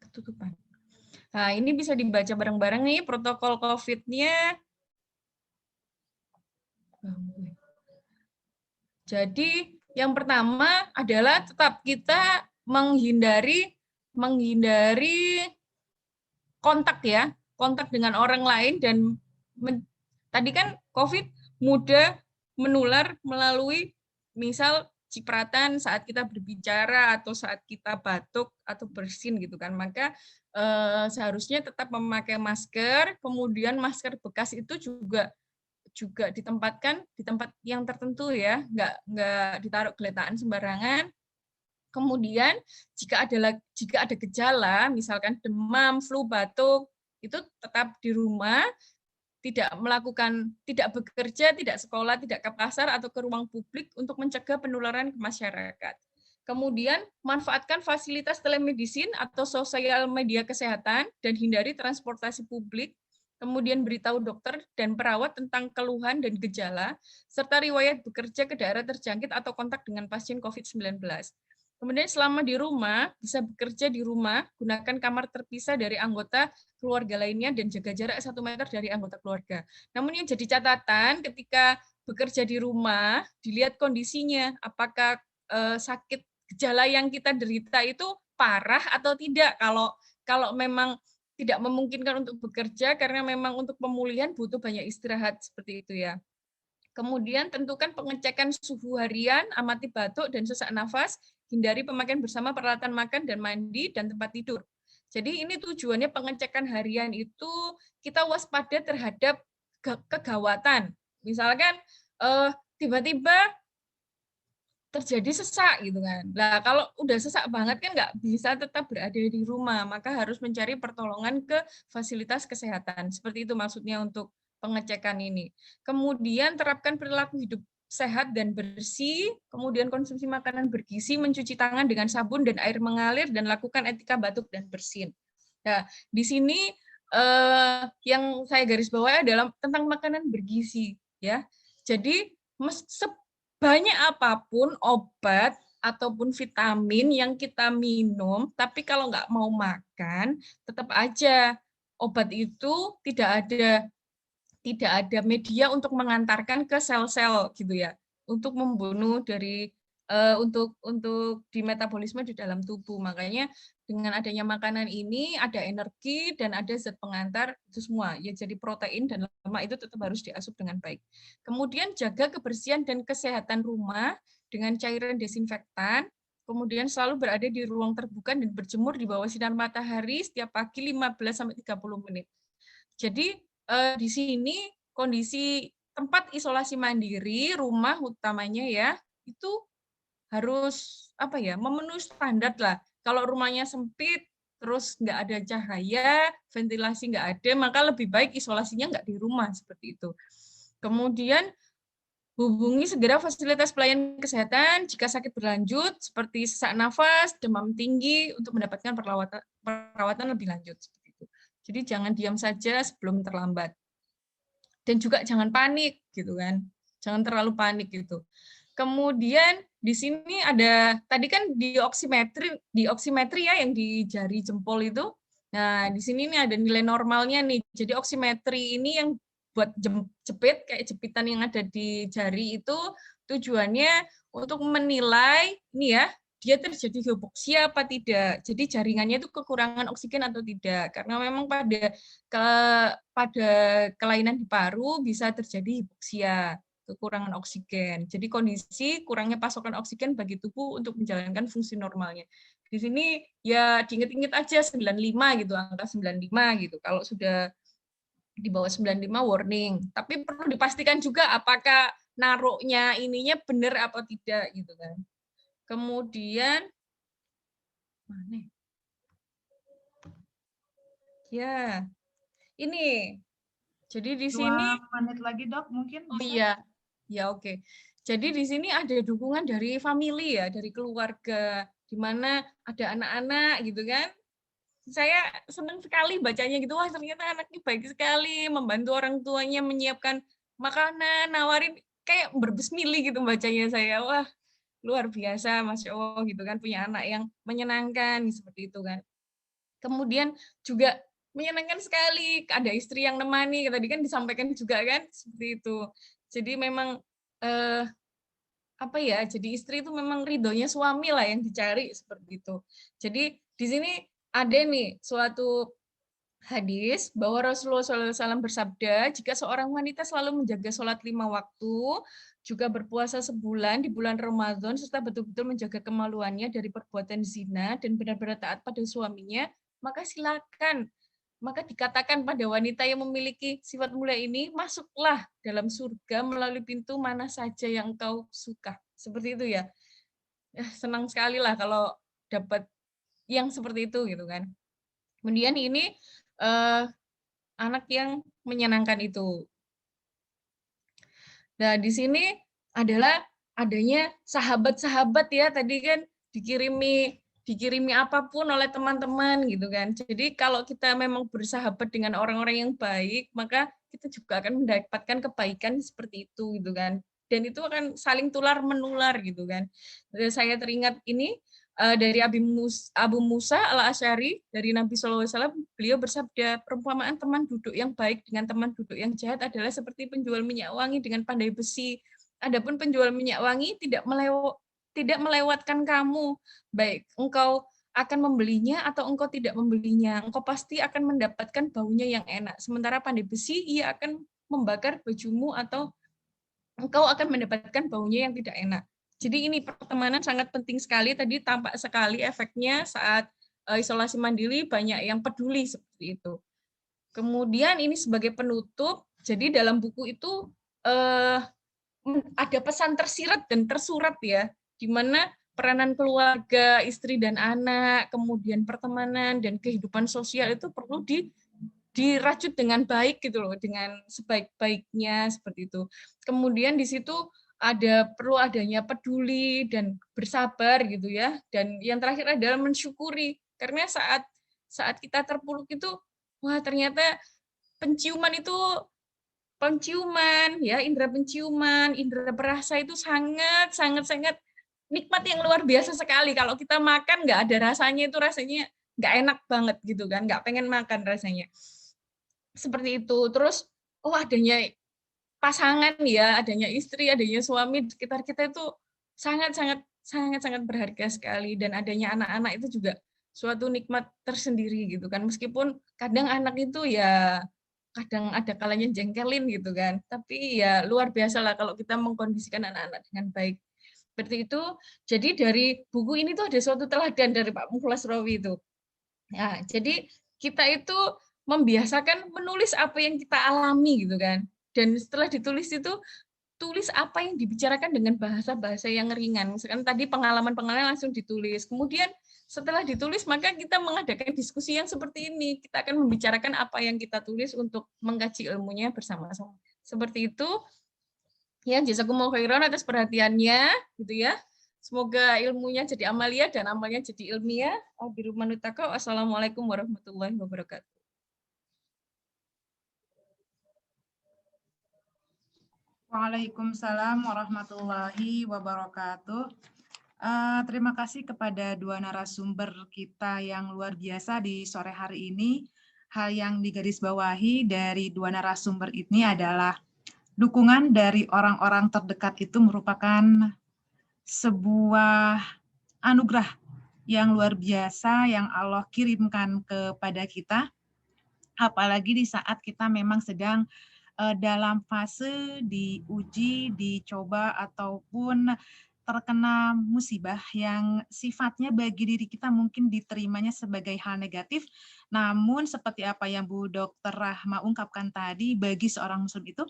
Ketutupan. Nah, ini bisa dibaca bareng-bareng nih protokol COVID-nya. Jadi yang pertama adalah tetap kita menghindari kontak ya, kontak dengan orang lain, dan tadi kan COVID mudah menular melalui misal cipratan saat kita berbicara atau saat kita batuk atau bersin gitu kan. Maka seharusnya tetap memakai masker, kemudian masker bekas itu juga ditempatkan di tempat yang tertentu ya, nggak ditaruh geletaan sembarangan. Kemudian jika ada gejala, misalkan demam, flu, batuk, itu tetap di rumah, tidak bekerja, tidak sekolah, tidak ke pasar atau ke ruang publik untuk mencegah penularan ke masyarakat. Kemudian manfaatkan fasilitas telemedicine atau sosial media kesehatan dan hindari transportasi publik. Kemudian beritahu dokter dan perawat tentang keluhan dan gejala, serta riwayat bekerja ke daerah terjangkit atau kontak dengan pasien COVID-19. Kemudian selama di rumah, bisa bekerja di rumah, gunakan kamar terpisah dari anggota keluarga lainnya dan jaga jarak 1 meter dari anggota keluarga. Namun yang jadi catatan ketika bekerja di rumah, dilihat kondisinya, apakah sakit gejala yang kita derita itu parah atau tidak. Kalau memang tidak memungkinkan untuk bekerja karena memang untuk pemulihan butuh banyak istirahat seperti itu ya. Kemudian tentukan pengecekan suhu harian, amati batuk dan sesak nafas, hindari pemakaian bersama peralatan makan dan mandi dan tempat tidur. Jadi ini tujuannya pengecekan harian itu kita waspada terhadap kegawatan. Misalkan tiba-tiba terjadi sesak gitu kan. Nah, kalau udah sesak banget kan nggak bisa tetap berada di rumah, maka harus mencari pertolongan ke fasilitas kesehatan. Seperti itu maksudnya untuk pengecekan ini. Kemudian terapkan perilaku hidup sehat dan bersih, kemudian konsumsi makanan bergizi, mencuci tangan dengan sabun dan air mengalir, dan lakukan etika batuk dan bersin. Nah, di sini yang saya garis bawahi adalah tentang makanan bergizi, ya. Jadi banyak apapun obat ataupun vitamin yang kita minum, tapi kalau nggak mau makan, tetap aja obat itu tidak ada media untuk mengantarkan ke sel-sel gitu ya, untuk membunuh dari untuk di metabolisme di dalam tubuh. Makanya dengan adanya makanan ini ada energi dan ada zat pengantar itu semua. Ya jadi protein dan lemak itu tetap harus diasup dengan baik. Kemudian jaga kebersihan dan kesehatan rumah dengan cairan desinfektan. Kemudian selalu berada di ruang terbuka dan berjemur di bawah sinar matahari setiap pagi 15-30 menit. Jadi di sini kondisi tempat isolasi mandiri, rumah utamanya ya, itu harus memenuhi standar lah. Kalau rumahnya sempit, terus nggak ada cahaya, ventilasi nggak ada, maka lebih baik isolasinya nggak di rumah seperti itu. Kemudian hubungi segera fasilitas pelayanan kesehatan jika sakit berlanjut seperti sesak nafas, demam tinggi untuk mendapatkan perawatan lebih lanjut seperti itu. Jadi jangan diam saja sebelum terlambat. Dan juga jangan panik gitu kan. Jangan terlalu panik gitu. Kemudian di sini ada tadi kan dioksimetri ya yang di jari jempol itu. Nah, di sini nih ada nilai normalnya nih. Jadi oksimetri ini yang buat jepit kayak jepitan yang ada di jari itu tujuannya untuk menilai ini ya, dia terjadi hipoksia apa tidak. Jadi jaringannya itu kekurangan oksigen atau tidak. Karena memang pada kelainan di paru bisa terjadi hipoksia, kekurangan oksigen. Jadi kondisi kurangnya pasokan oksigen bagi tubuh untuk menjalankan fungsi normalnya. Di sini ya diinget-inget aja 95 gitu, angka 95 gitu. Kalau sudah di bawah 95 warning. Tapi perlu dipastikan juga apakah naruhnya ininya benar apa tidak gitu kan. Kemudian mana? Ya. Ini. Jadi di 2 sini menit lagi, Dok, mungkin oh bisa? iya. Ya, oke. Jadi di sini ada dukungan dari family ya, dari keluarga, di mana ada anak-anak gitu kan. Saya senang sekali bacanya gitu, wah ternyata anaknya baik sekali, membantu orang tuanya menyiapkan makanan, nawarin kayak berbesmili gitu bacanya saya. Wah, luar biasa, Masya Allah gitu kan, punya anak yang menyenangkan seperti itu kan. Kemudian juga menyenangkan sekali, ada istri yang nemani, tadi kan disampaikan juga kan, seperti itu. Jadi memang jadi istri itu memang ridhonya suami lah yang dicari seperti itu. Jadi di sini ada nih suatu hadis bahwa Rasulullah SAW bersabda, jika seorang wanita selalu menjaga sholat 5 waktu, juga berpuasa sebulan di bulan Ramadan, serta betul-betul menjaga kemaluannya dari perbuatan zina dan benar-benar taat pada suaminya, maka silakan. Maka dikatakan pada wanita yang memiliki sifat mulia ini, masuklah dalam surga melalui pintu mana saja yang engkau suka. Seperti itu ya. Senang sekali lah kalau dapat yang seperti itu gitu kan. Kemudian ini anak yang menyenangkan itu. Nah, di sini adalah adanya sahabat-sahabat ya, tadi kan dikirimi apapun oleh teman-teman gitu kan. Jadi kalau kita memang bersahabat dengan orang-orang yang baik, maka kita juga akan mendapatkan kebaikan seperti itu gitu kan. Dan itu akan saling tular menular gitu kan. Jadi saya teringat ini dari Abu Musa al-Asy'ari dari Nabi SAW, beliau bersabda, perumpamaan teman duduk yang baik dengan teman duduk yang jahat adalah seperti penjual minyak wangi dengan pandai besi. Adapun penjual minyak wangi tidak melewatkan kamu, baik engkau akan membelinya atau engkau tidak membelinya, engkau pasti akan mendapatkan baunya yang enak. Sementara pandai besi, ia akan membakar bajumu atau engkau akan mendapatkan baunya yang tidak enak. Jadi ini pertemanan sangat penting sekali. Tadi tampak sekali efeknya saat isolasi mandiri, banyak yang peduli seperti itu. Kemudian ini sebagai penutup, jadi dalam buku itu ada pesan tersirat dan tersurat ya, di mana peranan keluarga, istri dan anak, kemudian pertemanan dan kehidupan sosial itu perlu dirajut dengan baik gitu loh, dengan sebaik-baiknya seperti itu. Kemudian di situ perlu adanya peduli dan bersabar gitu ya. Dan yang terakhir adalah mensyukuri, karena saat kita terpuruk itu, wah ternyata penciuman ya, indera penciuman, indera perasa itu sangat nikmat yang luar biasa sekali. Kalau kita makan nggak ada rasanya, itu rasanya nggak enak banget gitu kan, nggak pengen makan rasanya. Seperti itu. Terus adanya pasangan ya, adanya istri, adanya suami di sekitar kita itu sangat berharga sekali, dan adanya anak-anak itu juga suatu nikmat tersendiri gitu kan. Meskipun kadang anak itu ya kadang ada kalanya jengkelin gitu kan. Tapi ya luar biasa lah kalau kita mengkondisikan anak-anak dengan baik. Seperti itu. Jadi dari buku ini tuh ada suatu teladan dari Pak Mukhlas Rawi itu. Nah, jadi kita itu membiasakan menulis apa yang kita alami gitu kan. Dan setelah ditulis itu, tulis apa yang dibicarakan dengan bahasa-bahasa yang ringan. Misalkan tadi pengalaman-pengalaman langsung ditulis. Kemudian setelah ditulis, maka kita mengadakan diskusi yang seperti ini. Kita akan membicarakan apa yang kita tulis untuk mengkaji ilmunya bersama-sama. Seperti itu. Ya, jazakumullahu khairan atas perhatiannya, gitu ya. Semoga ilmunya jadi amalia dan amalnya jadi ilmiah. Assalamualaikum warahmatullahi wabarakatuh. Waalaikumsalam warahmatullahi wabarakatuh. Terima kasih kepada dua narasumber kita yang luar biasa di sore hari ini. Hal yang digarisbawahi dari dua narasumber ini adalah dukungan dari orang-orang terdekat itu merupakan sebuah anugerah yang luar biasa yang Allah kirimkan kepada kita, apalagi di saat kita memang sedang dalam fase diuji, dicoba, ataupun terkena musibah yang sifatnya bagi diri kita mungkin diterimanya sebagai hal negatif, namun seperti apa yang Bu Dr. Rahma ungkapkan tadi, bagi seorang muslim itu,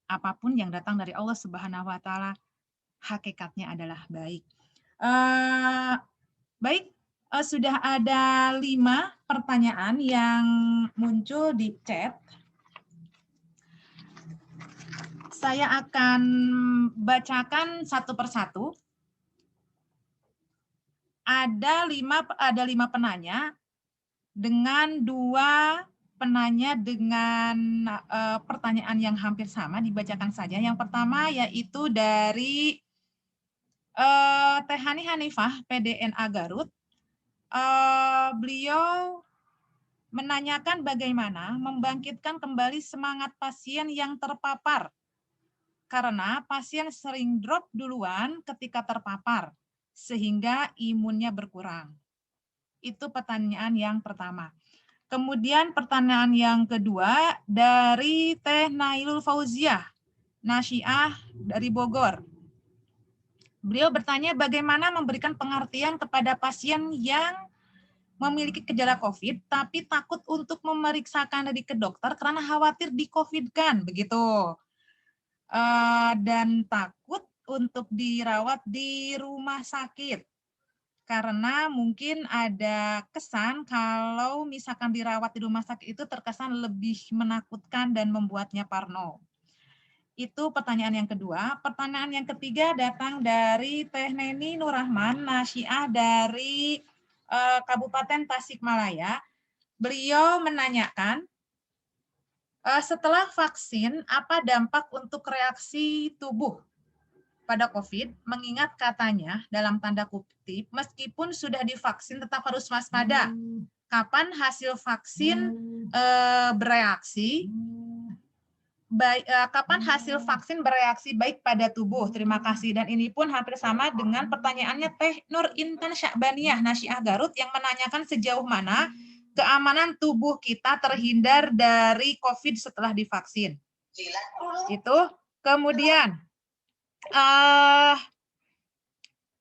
apapun yang datang dari Allah Subhanahu wa Ta'ala, hakikatnya adalah baik. Baik, sudah ada 5 pertanyaan yang muncul di chat. Saya akan bacakan satu persatu. Ada 5 penanya dengan 2 penanya dengan pertanyaan yang hampir sama, dibacakan saja. Yang pertama yaitu dari Tehani Hanifah, PDNA Garut. Beliau menanyakan bagaimana membangkitkan kembali semangat pasien yang terpapar, karena pasien sering drop duluan ketika terpapar, sehingga imunnya berkurang. Itu pertanyaan yang pertama. Kemudian pertanyaan yang kedua dari Teh Nailul Fauziah, Nasyiah dari Bogor. Beliau bertanya bagaimana memberikan pengertian kepada pasien yang memiliki gejala COVID, tapi takut untuk memeriksakan diri ke dokter karena khawatir di-COVID-kan, begitu. Dan takut untuk dirawat di rumah sakit. karena mungkin ada kesan kalau misalkan dirawat di rumah sakit itu terkesan lebih menakutkan dan membuatnya parno. Itu pertanyaan yang kedua. Pertanyaan yang ketiga datang dari Teh Neni Nurrahman, Nasyiah dari Kabupaten Tasikmalaya. Beliau menanyakan, setelah vaksin, apa dampak untuk reaksi tubuh pada COVID, mengingat katanya dalam tanda kutip, meskipun sudah divaksin tetap harus waspada. Kapan hasil vaksin bereaksi? Kapan hasil vaksin bereaksi baik pada tubuh? Terima kasih. Dan ini pun hampir sama dengan pertanyaannya Teh Nur Intan Syakbaniyah, Nasyiah Garut, yang menanyakan sejauh mana keamanan tubuh kita terhindar dari COVID setelah divaksin. Itu. Kemudian,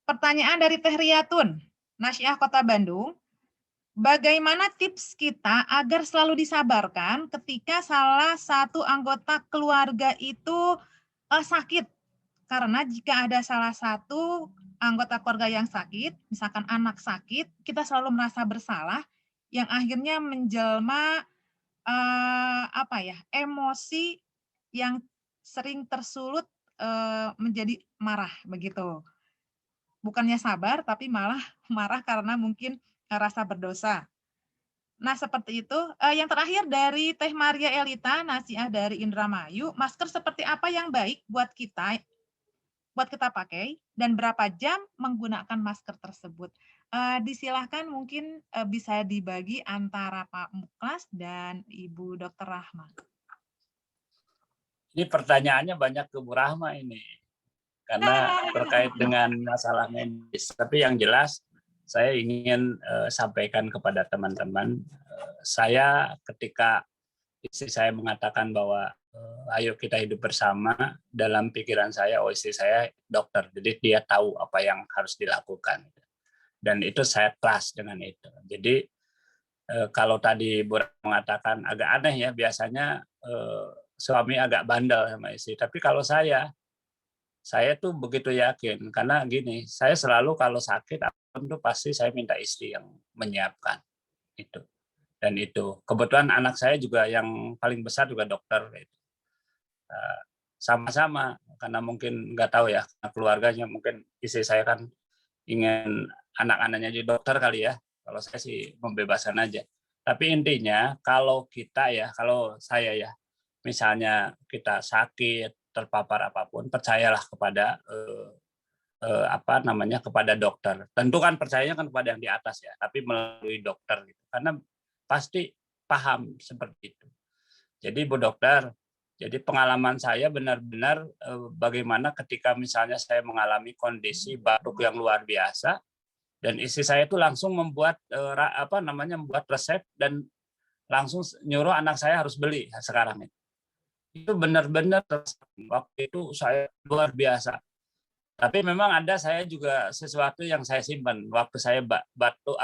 pertanyaan dari Teh Riyatun, Nasyiah Kota Bandung. Bagaimana tips kita agar selalu disabarkan ketika salah satu anggota keluarga itu sakit? Karena jika ada salah satu anggota keluarga yang sakit, misalkan anak sakit, kita selalu merasa bersalah, yang akhirnya menjelma emosi yang sering tersulut menjadi marah begitu. Bukannya sabar, tapi malah marah karena mungkin rasa berdosa. Nah, seperti itu. Yang terakhir dari Teh Maria Elita, Nasyiah dari Indramayu, masker seperti apa yang baik buat kita pakai, dan berapa jam menggunakan masker tersebut? Disilahkan mungkin bisa dibagi antara Pak Muklas dan Ibu Dr. Rahma. Ini pertanyaannya banyak ke Bu Rahma ini, karena terkait dengan masalah medis. Tapi yang jelas, saya ingin sampaikan kepada teman-teman, saya ketika istri saya mengatakan bahwa ayo kita hidup bersama, dalam pikiran saya, istri saya dokter, jadi dia tahu apa yang harus dilakukan. Dan itu saya trust dengan itu. Jadi kalau tadi Bu Rahma mengatakan agak aneh ya, biasanya suami agak bandel sama istri. Tapi kalau saya tuh begitu yakin, karena gini, saya selalu kalau sakit, tentu pasti saya minta istri yang menyiapkan itu. Dan itu kebetulan anak saya juga yang paling besar juga dokter. Sama-sama, karena mungkin nggak tahu ya, keluarganya mungkin istri saya kan ingin anak-anaknya jadi dokter kali ya. Kalau saya sih membebaskan aja. Tapi intinya kalau saya ya, misalnya kita sakit, terpapar apapun, percayalah kepada kepada dokter. Tentu kan percayanya kan kepada yang di atas ya, tapi melalui dokter gitu. Karena pasti paham seperti itu. Jadi Bu Dokter, jadi pengalaman saya benar-benar bagaimana ketika misalnya saya mengalami kondisi batuk yang luar biasa, dan istri saya itu langsung membuat membuat resep dan langsung nyuruh anak saya harus beli sekarang ini. Itu benar-benar waktu itu saya luar biasa. Tapi memang ada saya juga sesuatu yang saya simpan waktu saya batuk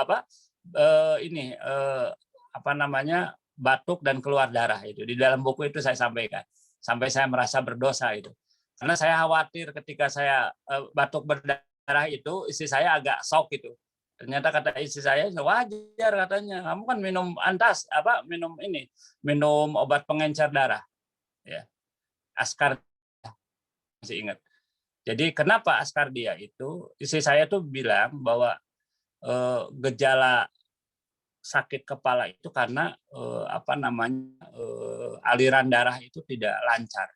batuk dan keluar darah itu. Di dalam buku itu saya sampaikan. Sampai saya merasa berdosa itu. Karena saya khawatir ketika saya batuk berdarah itu, istri saya agak shock itu. Ternyata kata istri saya, wajar katanya. Kamu kan minum obat pengencer darah. Ya. Askardia, masih ingat. Jadi kenapa Askardia itu? Istri saya tuh bilang bahwa gejala sakit kepala itu karena aliran darah itu tidak lancar.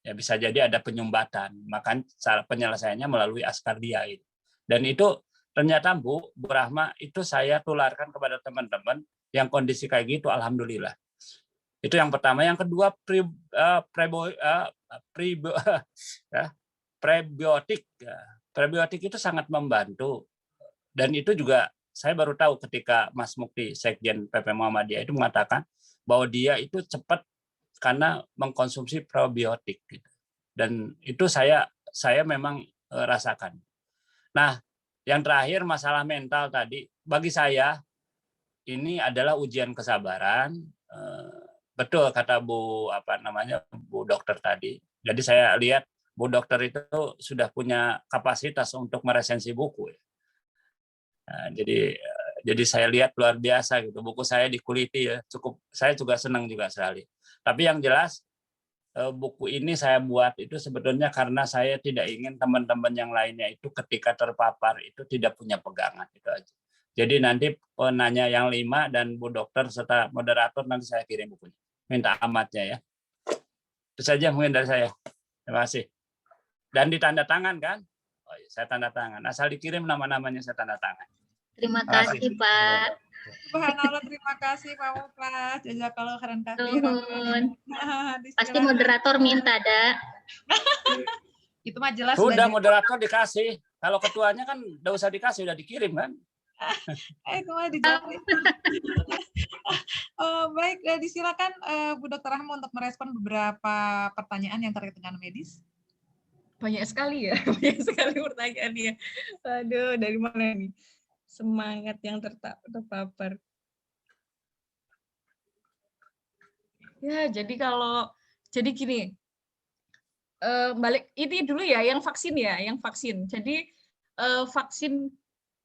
Ya bisa jadi ada penyumbatan. Maka cara penyelesaiannya melalui Askardia itu. Dan itu ternyata Bu Rahma itu saya tularkan kepada teman-teman yang kondisi kayak gitu, alhamdulillah. Itu yang pertama. Yang kedua prebiotik. Prebiotik itu sangat membantu. Dan itu juga saya baru tahu ketika Mas Mukti, Sekjen PP Muhammadiyah itu mengatakan bahwa dia itu cepat karena mengkonsumsi probiotik. Dan itu saya memang rasakan. Nah, yang terakhir masalah mental tadi, bagi saya ini adalah ujian kesabaran. Betul kata Bu Dokter tadi. Jadi saya lihat Bu Dokter itu sudah punya kapasitas untuk meresensi buku. Nah, jadi saya lihat luar biasa gitu. Buku saya dikuliti ya, saya juga senang juga sekali. Tapi yang jelas buku ini saya buat itu sebetulnya karena saya tidak ingin teman-teman yang lainnya itu ketika terpapar itu tidak punya pegangan, itu aja. Jadi nanti penanya yang 5 dan Bu Dokter serta moderator nanti saya kirim bukunya. Minta alamatnya ya. Itu saja mungkin dari saya. Terima kasih. Dan ditanda tangan kan? Oh, iya, saya tanda tangan. Asal dikirim nama-namanya saya tanda tangan. Terima Terima kasih Pak. Subhanallah, terima kasih Pak Muklas. Jazakallah khairan katsiran. Nuhun. Pasti Disilakan. moderator minta, Da. Itu mah jelas Sudah udah moderator dikasih. Kalau ketuanya kan udah usah dikasih, udah dikirim kan? itu mah dijawab. Baik, disilakan Bu Dr. Rahma untuk merespon beberapa pertanyaan yang terkait dengan medis. Banyak sekali ya, banyak sekali pertanyaannya. Aduh, dari mana nih? Semangat yang terpapar. Ya, jadi gini, balik ini dulu ya, yang vaksin ya, yang vaksin. Jadi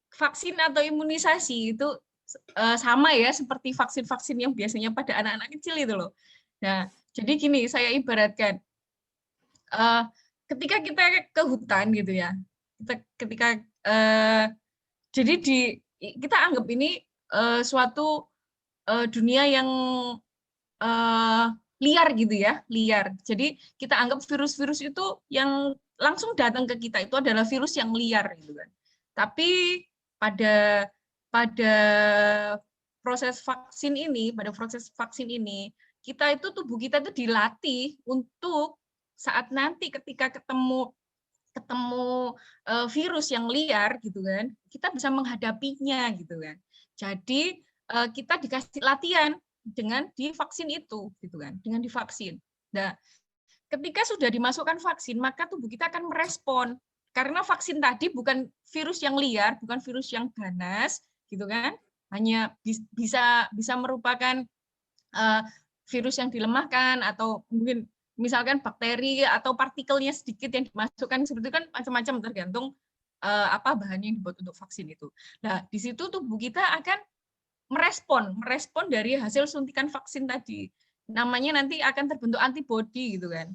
vaksin atau imunisasi itu sama ya seperti vaksin-vaksin yang biasanya pada anak-anak kecil itu loh. Nah, jadi gini, saya ibaratkan, ketika kita ke hutan gitu ya, jadi kita anggap ini suatu dunia yang liar gitu ya, liar. Jadi kita anggap virus-virus itu yang langsung datang ke kita itu adalah virus yang liar gitu kan. Tapi pada proses vaksin ini, tubuh kita itu dilatih untuk saat nanti ketika ketemu virus yang liar gitu kan, kita bisa menghadapinya gitu kan. Jadi kita dikasih latihan dengan divaksin itu gitu kan, dengan divaksin. Nah, ketika sudah dimasukkan vaksin, maka tubuh kita akan merespon karena vaksin tadi bukan virus yang liar, bukan virus yang ganas gitu kan, hanya bisa merupakan virus yang dilemahkan atau mungkin misalkan bakteri atau partikelnya sedikit yang dimasukkan, seperti itu kan macam-macam tergantung apa bahan yang dibuat untuk vaksin itu. Nah, di situ tubuh kita akan merespon dari hasil suntikan vaksin tadi. Namanya nanti akan terbentuk antibodi gitu kan.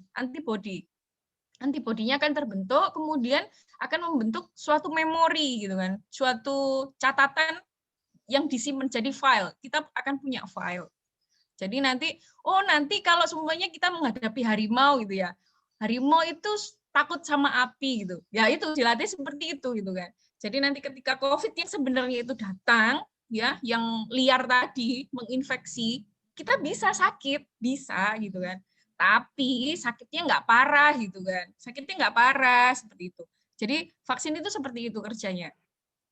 Antibodinya akan terbentuk, kemudian akan membentuk suatu memori gitu kan. Suatu catatan yang disimpan menjadi file. Kita akan punya file. Jadi nanti kalau semuanya kita menghadapi harimau gitu ya. Harimau itu takut sama api gitu. Ya itu dilatih seperti itu gitu kan. Jadi nanti ketika COVID yang sebenarnya itu datang ya, yang liar tadi menginfeksi, kita bisa sakit, bisa gitu kan. Tapi sakitnya nggak parah gitu kan. Sakitnya nggak parah seperti itu. Jadi vaksin itu seperti itu kerjanya.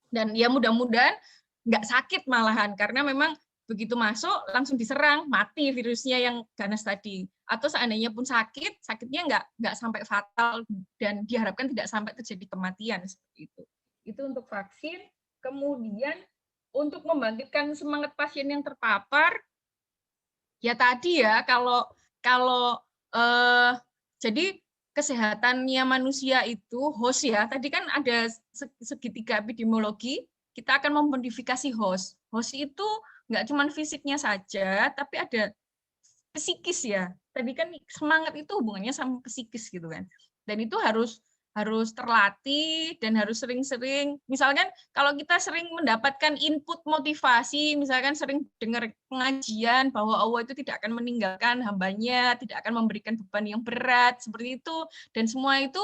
Dan ya mudah-mudahan nggak sakit malahan karena memang begitu masuk langsung diserang, mati virusnya yang ganas tadi. Atau seandainya pun sakitnya nggak sampai fatal dan diharapkan tidak sampai terjadi kematian seperti itu. Itu untuk vaksin. Kemudian untuk membangkitkan semangat pasien yang terpapar, ya tadi ya kalau jadi kesehatannya manusia itu host ya. Tadi kan ada segitiga epidemiologi, kita akan memodifikasi host. Host itu nggak cuma fisiknya saja, tapi ada psikis ya. Tadi kan semangat itu hubungannya sama psikis gitu kan. Dan itu harus terlatih dan harus sering-sering. Misalkan kalau kita sering mendapatkan input motivasi, misalkan sering dengar pengajian bahwa Allah itu tidak akan meninggalkan hambanya, tidak akan memberikan beban yang berat, seperti itu. Dan semua itu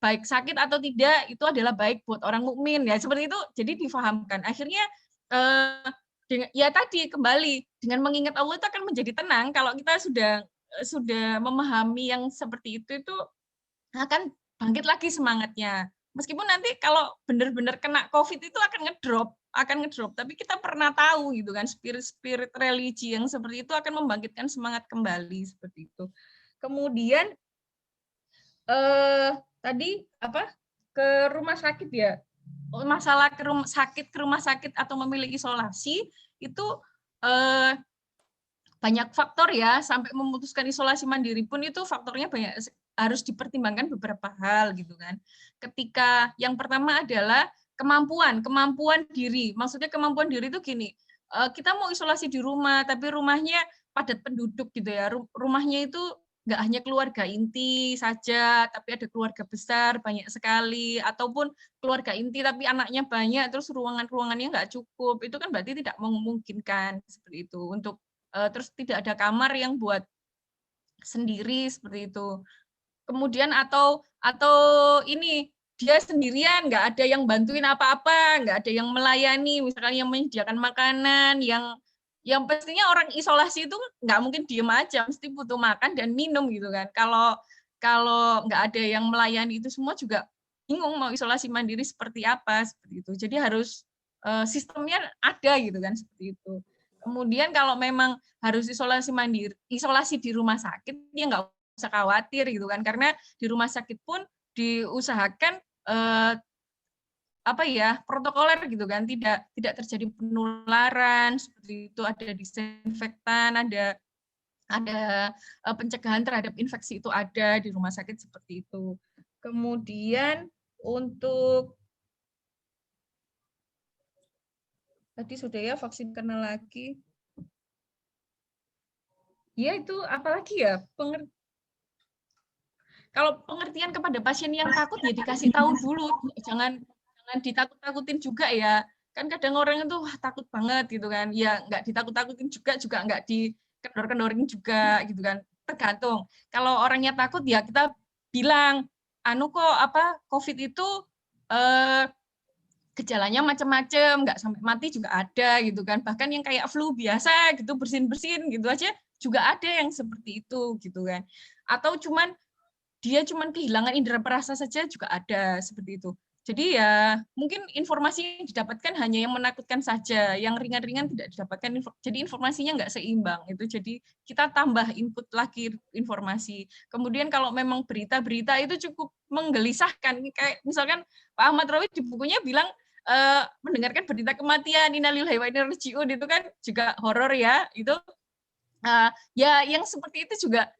baik sakit atau tidak, itu adalah baik buat orang mukmin ya. Seperti itu, jadi difahamkan. Akhirnya ya tadi kembali dengan mengingat Allah itu akan menjadi tenang. Kalau kita sudah memahami yang seperti itu akan bangkit lagi semangatnya. Meskipun nanti kalau benar-benar kena COVID itu akan ngedrop, tapi kita pernah tahu gitu kan, spirit religi yang seperti itu akan membangkitkan semangat kembali seperti itu. Kemudian tadi ke rumah sakit ya. Masalah ke rumah sakit atau memilih isolasi itu banyak faktor ya, sampai memutuskan isolasi mandiri pun itu faktornya banyak, harus dipertimbangkan beberapa hal gitu kan. Ketika yang pertama adalah kemampuan diri. Maksudnya kemampuan diri itu gini, kita mau isolasi di rumah, tapi rumahnya padat penduduk gitu ya. Rumahnya itu nggak hanya keluarga inti saja, tapi ada keluarga besar banyak sekali, ataupun keluarga inti tapi anaknya banyak, terus ruangannya nggak cukup. Itu kan berarti tidak memungkinkan seperti itu. Untuk terus tidak ada kamar yang buat sendiri seperti itu. Kemudian atau ini dia sendirian, nggak ada yang bantuin apa-apa, nggak ada yang melayani, misalkan yang menyediakan makanan, yang pastinya orang isolasi itu nggak mungkin diem aja, mesti butuh makan dan minum gitu kan. Kalau nggak ada yang melayani itu semua juga bingung mau isolasi mandiri seperti apa seperti itu. Jadi harus sistemnya ada gitu kan seperti itu. Kemudian kalau memang harus isolasi mandiri, isolasi di rumah sakit, ya nggak usah khawatir gitu kan, karena di rumah sakit pun diusahakan protokoler gitu kan, tidak terjadi penularan seperti itu, ada disinfektan, ada pencegahan terhadap infeksi itu ada di rumah sakit seperti itu. Kemudian untuk tadi sudah ya vaksin kena lagi. Ya itu apalagi ya kalau pengertian kepada pasien yang takut ya dikasih tahu dulu, jangan ditakut-takutin juga ya. Kan kadang orang itu takut banget gitu kan. Ya nggak ditakut-takutin juga nggak dikendor-kendorin juga gitu kan. Tergantung. Kalau orangnya takut ya kita bilang, COVID itu gejalanya macam-macam, nggak sampai mati juga ada gitu kan. Bahkan yang kayak flu biasa gitu bersin-bersin gitu aja juga ada yang seperti itu gitu kan. Atau dia cuman kehilangan indera perasa saja juga ada seperti itu. Jadi ya mungkin informasi yang didapatkan hanya yang menakutkan saja, yang ringan-ringan tidak didapatkan. Jadi informasinya nggak seimbang itu. Jadi kita tambah input lagi informasi. Kemudian kalau memang berita-berita itu cukup menggelisahkan, kayak misalkan Pak Ahmad Rawi di bukunya bilang mendengarkan berita kematian innalillahi wa inna ilaihi raji'un itu kan juga horor ya. Itu ya yang seperti itu juga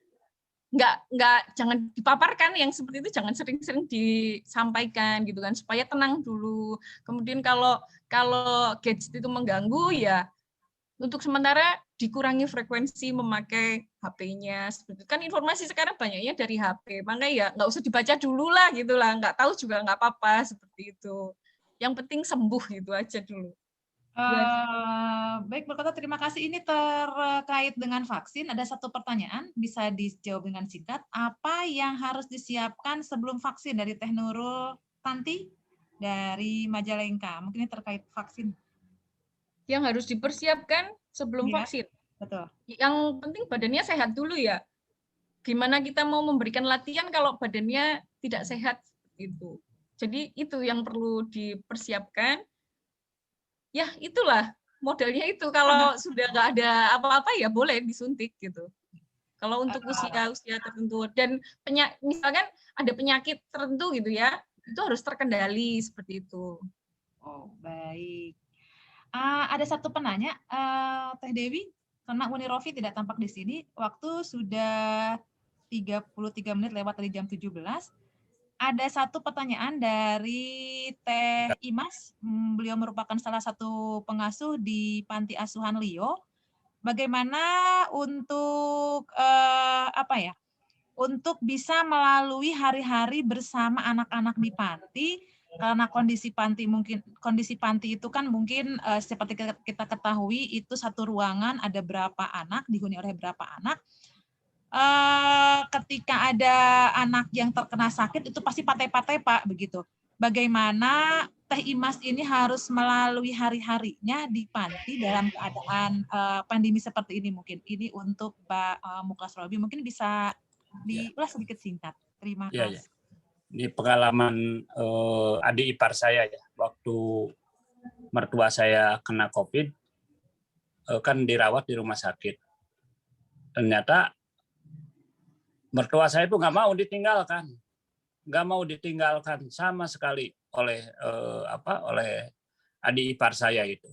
jangan dipaparkan, yang seperti itu jangan sering-sering disampaikan gitu kan, supaya tenang dulu. Kemudian kalau gadget itu mengganggu ya untuk sementara dikurangi frekuensi memakai HP-nya. Seperti itu. Kan informasi sekarang banyaknya dari HP, makanya ya nggak usah dibaca dulu lah gitu lah, nggak tahu juga nggak apa-apa seperti itu. Yang penting sembuh gitu aja dulu. Baik, Berkata, terima kasih. Ini terkait dengan vaksin. Ada satu pertanyaan, bisa dijawab dengan singkat. Apa yang harus disiapkan sebelum vaksin dari Teh Nurul Tanti dari Majalengka? Mungkin ini terkait vaksin. Yang harus dipersiapkan sebelum vaksin. Betul. Yang penting badannya sehat dulu ya. Gimana kita mau memberikan latihan kalau badannya tidak sehat itu. Jadi itu yang perlu dipersiapkan. Ya itulah modalnya itu, kalau sudah nggak ada apa-apa ya boleh disuntik gitu. Kalau untuk usia tertentu dan misalkan ada penyakit tertentu gitu ya, itu harus terkendali seperti itu. Oh, baik. Ada satu penanya, Teh Dewi, karena Uni Rofi tidak tampak di sini, waktu sudah 33 menit lewat dari jam 17. Ada satu pertanyaan dari Teh Imas, beliau merupakan salah satu pengasuh di Panti Asuhan Lio. Bagaimana untuk untuk bisa melalui hari-hari bersama anak-anak di panti, karena kondisi panti itu kan mungkin seperti kita ketahui itu satu ruangan ada berapa anak, dihuni oleh berapa anak. Ketika ada anak yang terkena sakit itu pasti patai-patai Pak begitu. Bagaimana Teh Imas ini harus melalui hari-harinya di panti dalam keadaan pandemi seperti ini, mungkin ini untuk Pak Muklas Robi, mungkin bisa diulas sedikit singkat. Terima kasih. Ya. Ini pengalaman adik ipar saya ya, waktu mertua saya kena COVID kan dirawat di rumah sakit. Ternyata mertua saya itu nggak mau ditinggalkan sama sekali oleh adik ipar saya itu,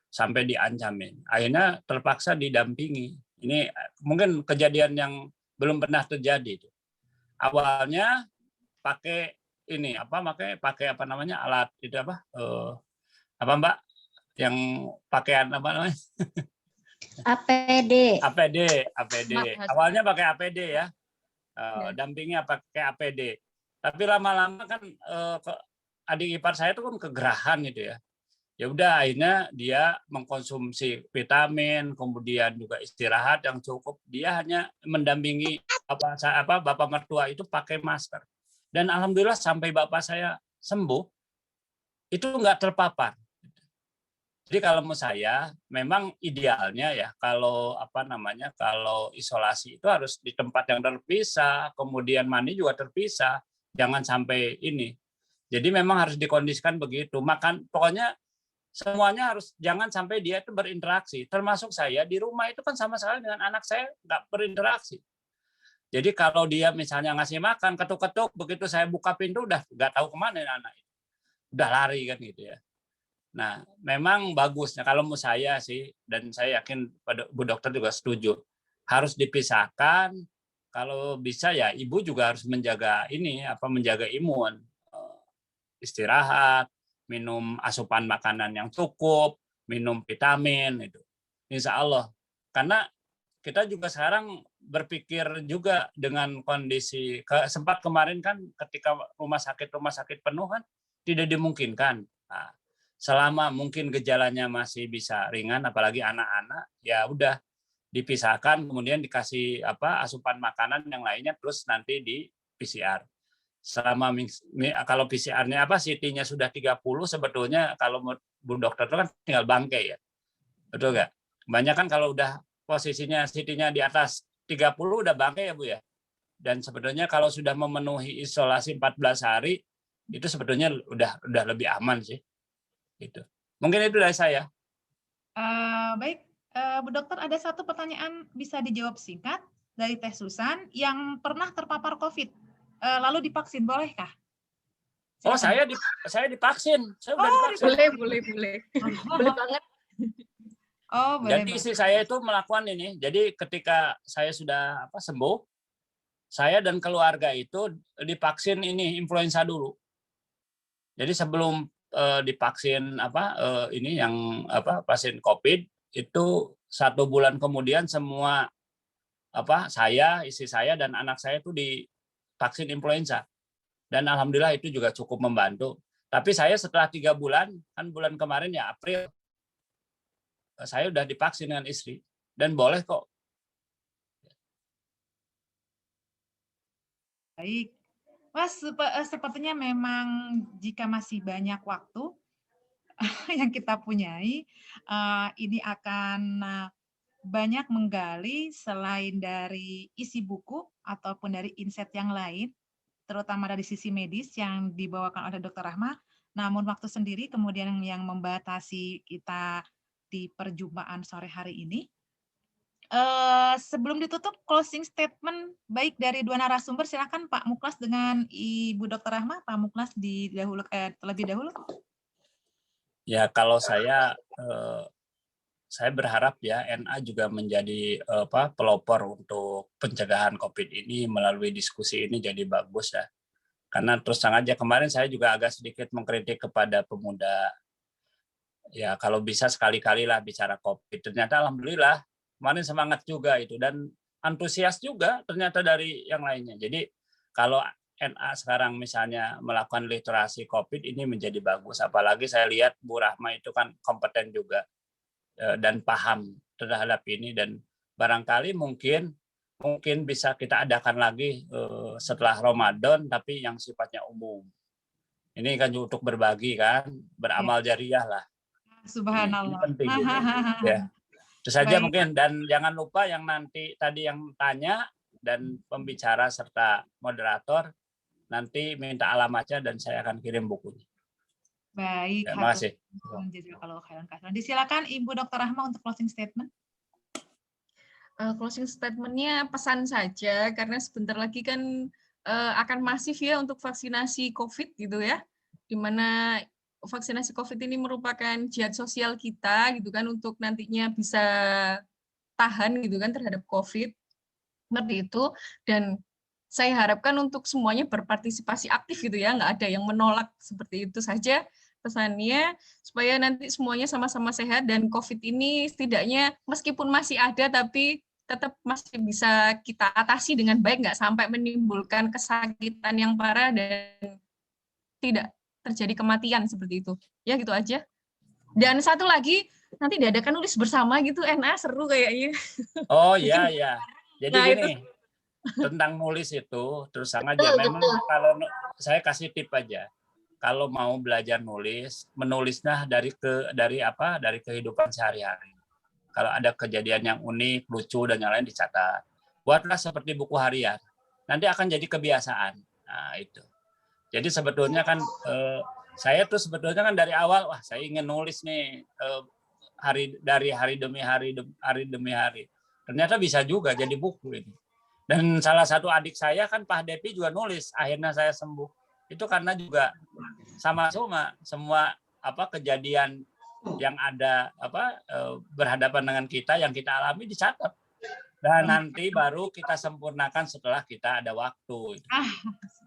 sampai diancamin. Akhirnya terpaksa didampingi. Ini mungkin kejadian yang belum pernah terjadi itu. Awalnya pakai ini apa makanya pakai apa namanya alat itu apa Mbak yang pakaian apa namanya APD. APD. Awalnya pakai APD ya, Ya. dampingnya pakai APD. Tapi lama-lama kan adik ipar saya itu kan kegerahan gitu ya. Ya udah akhirnya dia mengkonsumsi vitamin, kemudian juga istirahat yang cukup. Dia hanya mendampingi bapak mertua itu pakai masker. Dan alhamdulillah sampai bapak saya sembuh itu nggak terpapar. Jadi kalau menurut saya memang idealnya ya kalau kalau isolasi itu harus di tempat yang terpisah, kemudian mandi juga terpisah, jangan sampai ini. Jadi memang harus dikondisikan begitu. Pokoknya semuanya harus jangan sampai dia itu berinteraksi. Termasuk saya di rumah itu kan sama sekali dengan anak saya nggak berinteraksi. Jadi kalau dia misalnya ngasih makan ketuk-ketuk, begitu saya buka pintu udah nggak tahu kemana anak itu, udah lari kan gitu ya. Nah, memang bagusnya kalau menurut saya sih, dan saya yakin Bu Dokter juga setuju, harus dipisahkan. Kalau bisa ya ibu juga harus menjaga menjaga imun, istirahat, minum asupan makanan yang cukup, minum vitamin itu. Insya Allah. Karena kita juga sekarang berpikir juga dengan kondisi sempat kemarin kan ketika rumah sakit penuh kan tidak dimungkinkan. Nah, selama mungkin gejalanya masih bisa ringan, apalagi anak-anak, ya udah dipisahkan, kemudian dikasih asupan makanan yang lainnya, terus nanti di PCR. Selama kalau PCR-nya CT-nya sudah 30, sebetulnya kalau Bu Dokter itu kan tinggal bangkai ya, betul nggak? Banyak kan kalau udah posisinya CT-nya di atas 30 udah bangkai ya Bu ya. Dan sebetulnya kalau sudah memenuhi isolasi 14 hari, itu sebetulnya udah lebih aman sih. Gitu. Mungkin itu dari saya. Baik, Bu Dokter, ada satu pertanyaan bisa dijawab singkat dari Teh Susan yang pernah terpapar COVID, lalu divaksin, bolehkah? Oh, Silakan. saya divaksin. Saya udah divaksin. Boleh banget. Oh, boleh. Jadi istri saya itu melakukan ini. Jadi ketika saya sudah sembuh, saya dan keluarga itu divaksin ini influenza dulu. Jadi sebelum divaksin ini yang pasien COVID itu 1 bulan kemudian semua saya, istri saya dan anak saya itu divaksin influenza dan alhamdulillah itu juga cukup membantu. Tapi saya setelah 3 bulan kan bulan kemarin ya April saya udah divaksin dengan istri dan boleh kok. Baik. Mas, sepertinya memang jika masih banyak waktu yang kita punyai, ini akan banyak menggali selain dari isi buku ataupun dari insight yang lain, terutama dari sisi medis yang dibawakan oleh Dr. Rahma. Namun waktu sendiri kemudian yang membatasi kita di perjumpaan sore hari ini. Sebelum ditutup, closing statement baik dari dua narasumber, silakan Pak Muklas dengan Ibu Dr. Rahma. Pak Muklas terlebih dahulu. Ya kalau saya berharap ya NA juga menjadi pelopor untuk pencegahan COVID ini melalui diskusi ini jadi bagus ya. Karena terus terang aja kemarin saya juga agak sedikit mengkritik kepada pemuda. Ya kalau bisa sekali-kali lah bicara COVID. Ternyata alhamdulillah kemarin semangat juga itu dan antusias juga ternyata dari yang lainnya. Jadi kalau NA sekarang misalnya melakukan literasi COVID ini menjadi bagus. Apalagi saya lihat Bu Rahma itu kan kompeten juga dan paham terhadap ini dan barangkali mungkin bisa kita adakan lagi setelah Ramadan tapi yang sifatnya umum. Ini kan untuk berbagi kan, beramal jariah lah. Subhanallah. Ini penting gitu. Ya. Itu saja mungkin dan jangan lupa yang nanti tadi yang tanya dan pembicara serta moderator nanti minta alamatnya dan saya akan kirim bukunya. Baik. Terima kasih. Disilakan Ibu Dr. Rahma untuk closing statement. Closing statement-nya pesan saja karena sebentar lagi kan akan masif ya untuk vaksinasi COVID gitu ya, di mana vaksinasi COVID ini merupakan jihad sosial kita gitu kan untuk nantinya bisa tahan gitu kan terhadap COVID seperti itu dan saya harapkan untuk semuanya berpartisipasi aktif gitu ya, nggak ada yang menolak, seperti itu saja pesannya, supaya nanti semuanya sama-sama sehat dan COVID ini setidaknya meskipun masih ada tapi tetap masih bisa kita atasi dengan baik, nggak sampai menimbulkan kesakitan yang parah dan tidak terjadi kematian seperti itu. Ya gitu aja. Dan satu lagi, nanti diadakan nulis bersama gitu, seru kayaknya. Oh iya ya. Jadi Nah, itu gini, tentang nulis itu terus sama aja. Betul, Memang betul. kalau saya kasih tip aja. Kalau mau belajar nulis, menulisnya dari kehidupan sehari-hari. Kalau ada kejadian yang unik, lucu dan yang lain dicatat. Buatlah seperti buku harian. Nanti akan jadi kebiasaan. Nah, itu. Jadi sebetulnya kan saya tuh sebetulnya kan dari awal saya ingin nulis nih hari demi hari. Ternyata bisa juga jadi buku ini. Dan salah satu adik saya kan Pak Depi juga nulis, akhirnya saya sembuh. Itu karena juga sama-sama semua kejadian yang ada berhadapan dengan kita yang kita alami dicatat. Dan nanti baru kita sempurnakan setelah kita ada waktu.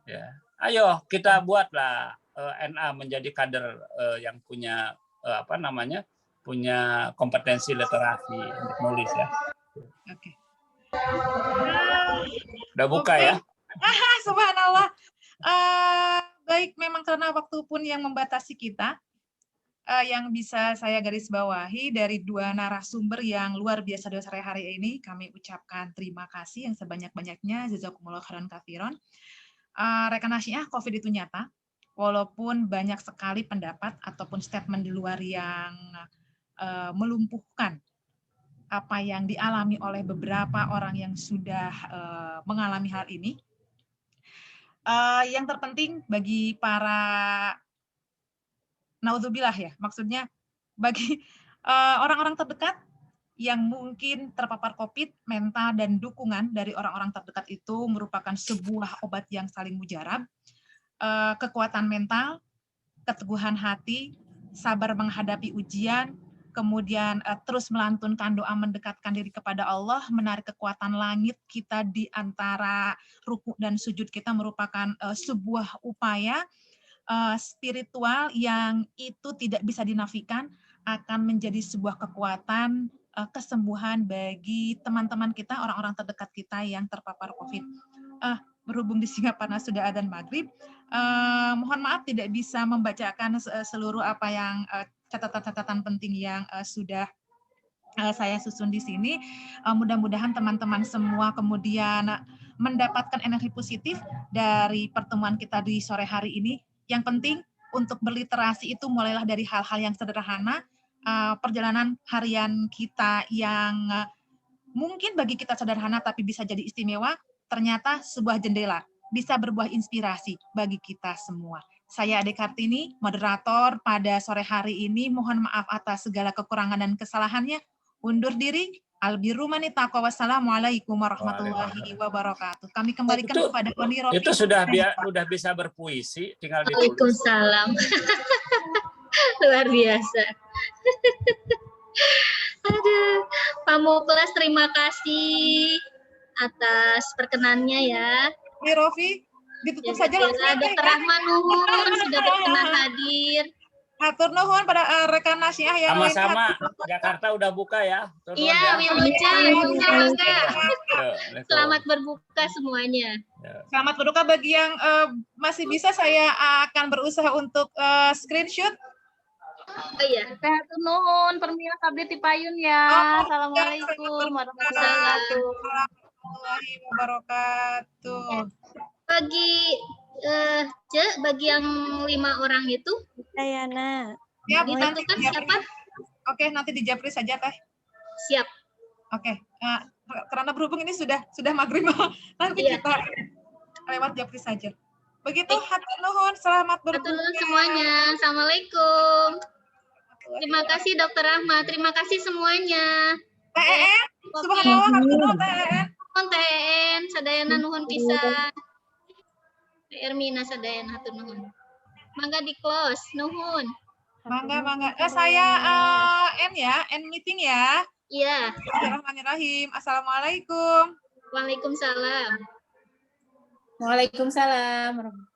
Ya. Ayo kita buatlah NA menjadi kader yang punya punya kompetensi literasi untuk nulis ya. Oke. Udah buka ya? Subhanallah. Baik, memang karena waktu pun yang membatasi kita, yang bisa saya garis bawahi dari dua narasumber yang luar biasa di sore hari ini, kami ucapkan terima kasih yang sebanyak-banyaknya, jazakumullah khairan katsiran. Rekan Asyiah, COVID itu nyata, walaupun banyak sekali pendapat ataupun statement di luar yang melumpuhkan apa yang dialami oleh beberapa orang yang sudah mengalami hal ini. Yang terpenting bagi para naudzubillah ya, maksudnya bagi orang-orang terdekat yang mungkin terpapar COVID, mental dan dukungan dari orang-orang terdekat itu merupakan sebuah obat yang saling mujarab. Kekuatan mental, keteguhan hati, sabar menghadapi ujian, kemudian terus melantunkan doa mendekatkan diri kepada Allah, menarik kekuatan langit kita di antara ruku dan sujud kita merupakan sebuah upaya spiritual yang itu tidak bisa dinafikan, akan menjadi sebuah kekuatan kesembuhan bagi teman-teman kita, orang-orang terdekat kita yang terpapar COVID. Berhubung di Singapura sudah adzan maghrib, mohon maaf tidak bisa membacakan seluruh apa yang catatan-catatan penting yang sudah saya susun di sini. Mudah-mudahan teman-teman semua kemudian mendapatkan energi positif dari pertemuan kita di sore hari ini. Yang penting untuk berliterasi itu mulailah dari hal-hal yang sederhana, perjalanan harian kita yang mungkin bagi kita sederhana tapi bisa jadi istimewa, ternyata sebuah jendela, bisa berbuah inspirasi bagi kita semua. Saya Ade Kartini, moderator pada sore hari ini. Mohon maaf atas segala kekurangan dan kesalahannya. Undur diri. Albirrumani taqwa. Wassalamualaikum warahmatullahi wabarakatuh. Kami kembalikan kepada Koni Rofi. Itu sudah bisa berpuisi, tinggal ditulis. Waalaikumsalam. Luar biasa. Aduh, Pak Muklas terima kasih atas perkenannya ya. Koni Rofi, ditutup saja langsung. Dr. Rahman nuhun sudah berkenan hadir. Atur nuhun pada rekan Asyiah yang lain. Sama-sama, Jakarta udah buka ya. Iya, selamat berbuka semuanya. Selamat berbuka bagi yang masih bisa, saya akan berusaha untuk screenshot. Oh iya. Atur nuhun, permila kabeh ti payun ya. Assalamualaikum warahmatullahi wabarakatuh. Bagi yang 5 orang itu, Dayana. Ya, nanti siapa? Oke, nanti di Japri saja teh. Siap. Oke, karena berhubung ini sudah maghrib, nanti kita lewat Japri saja. Begitu, hatur nuhun, selamat berbuka. Hatur nuhun semuanya. Assalamualaikum. Terima kasih Dr. Rahma, terima kasih semuanya. TEN, subhanallah, hatur nuhun TEN. TEN, sadayana nuhun pisan. Ermina sadayana hatur nuhun. Mangga di close, nuhun. Mangga. Saya N meeting ya. Iya. Bismillahirrahmanirrahim. Assalamualaikum. Waalaikumsalam. Waalaikumsalam.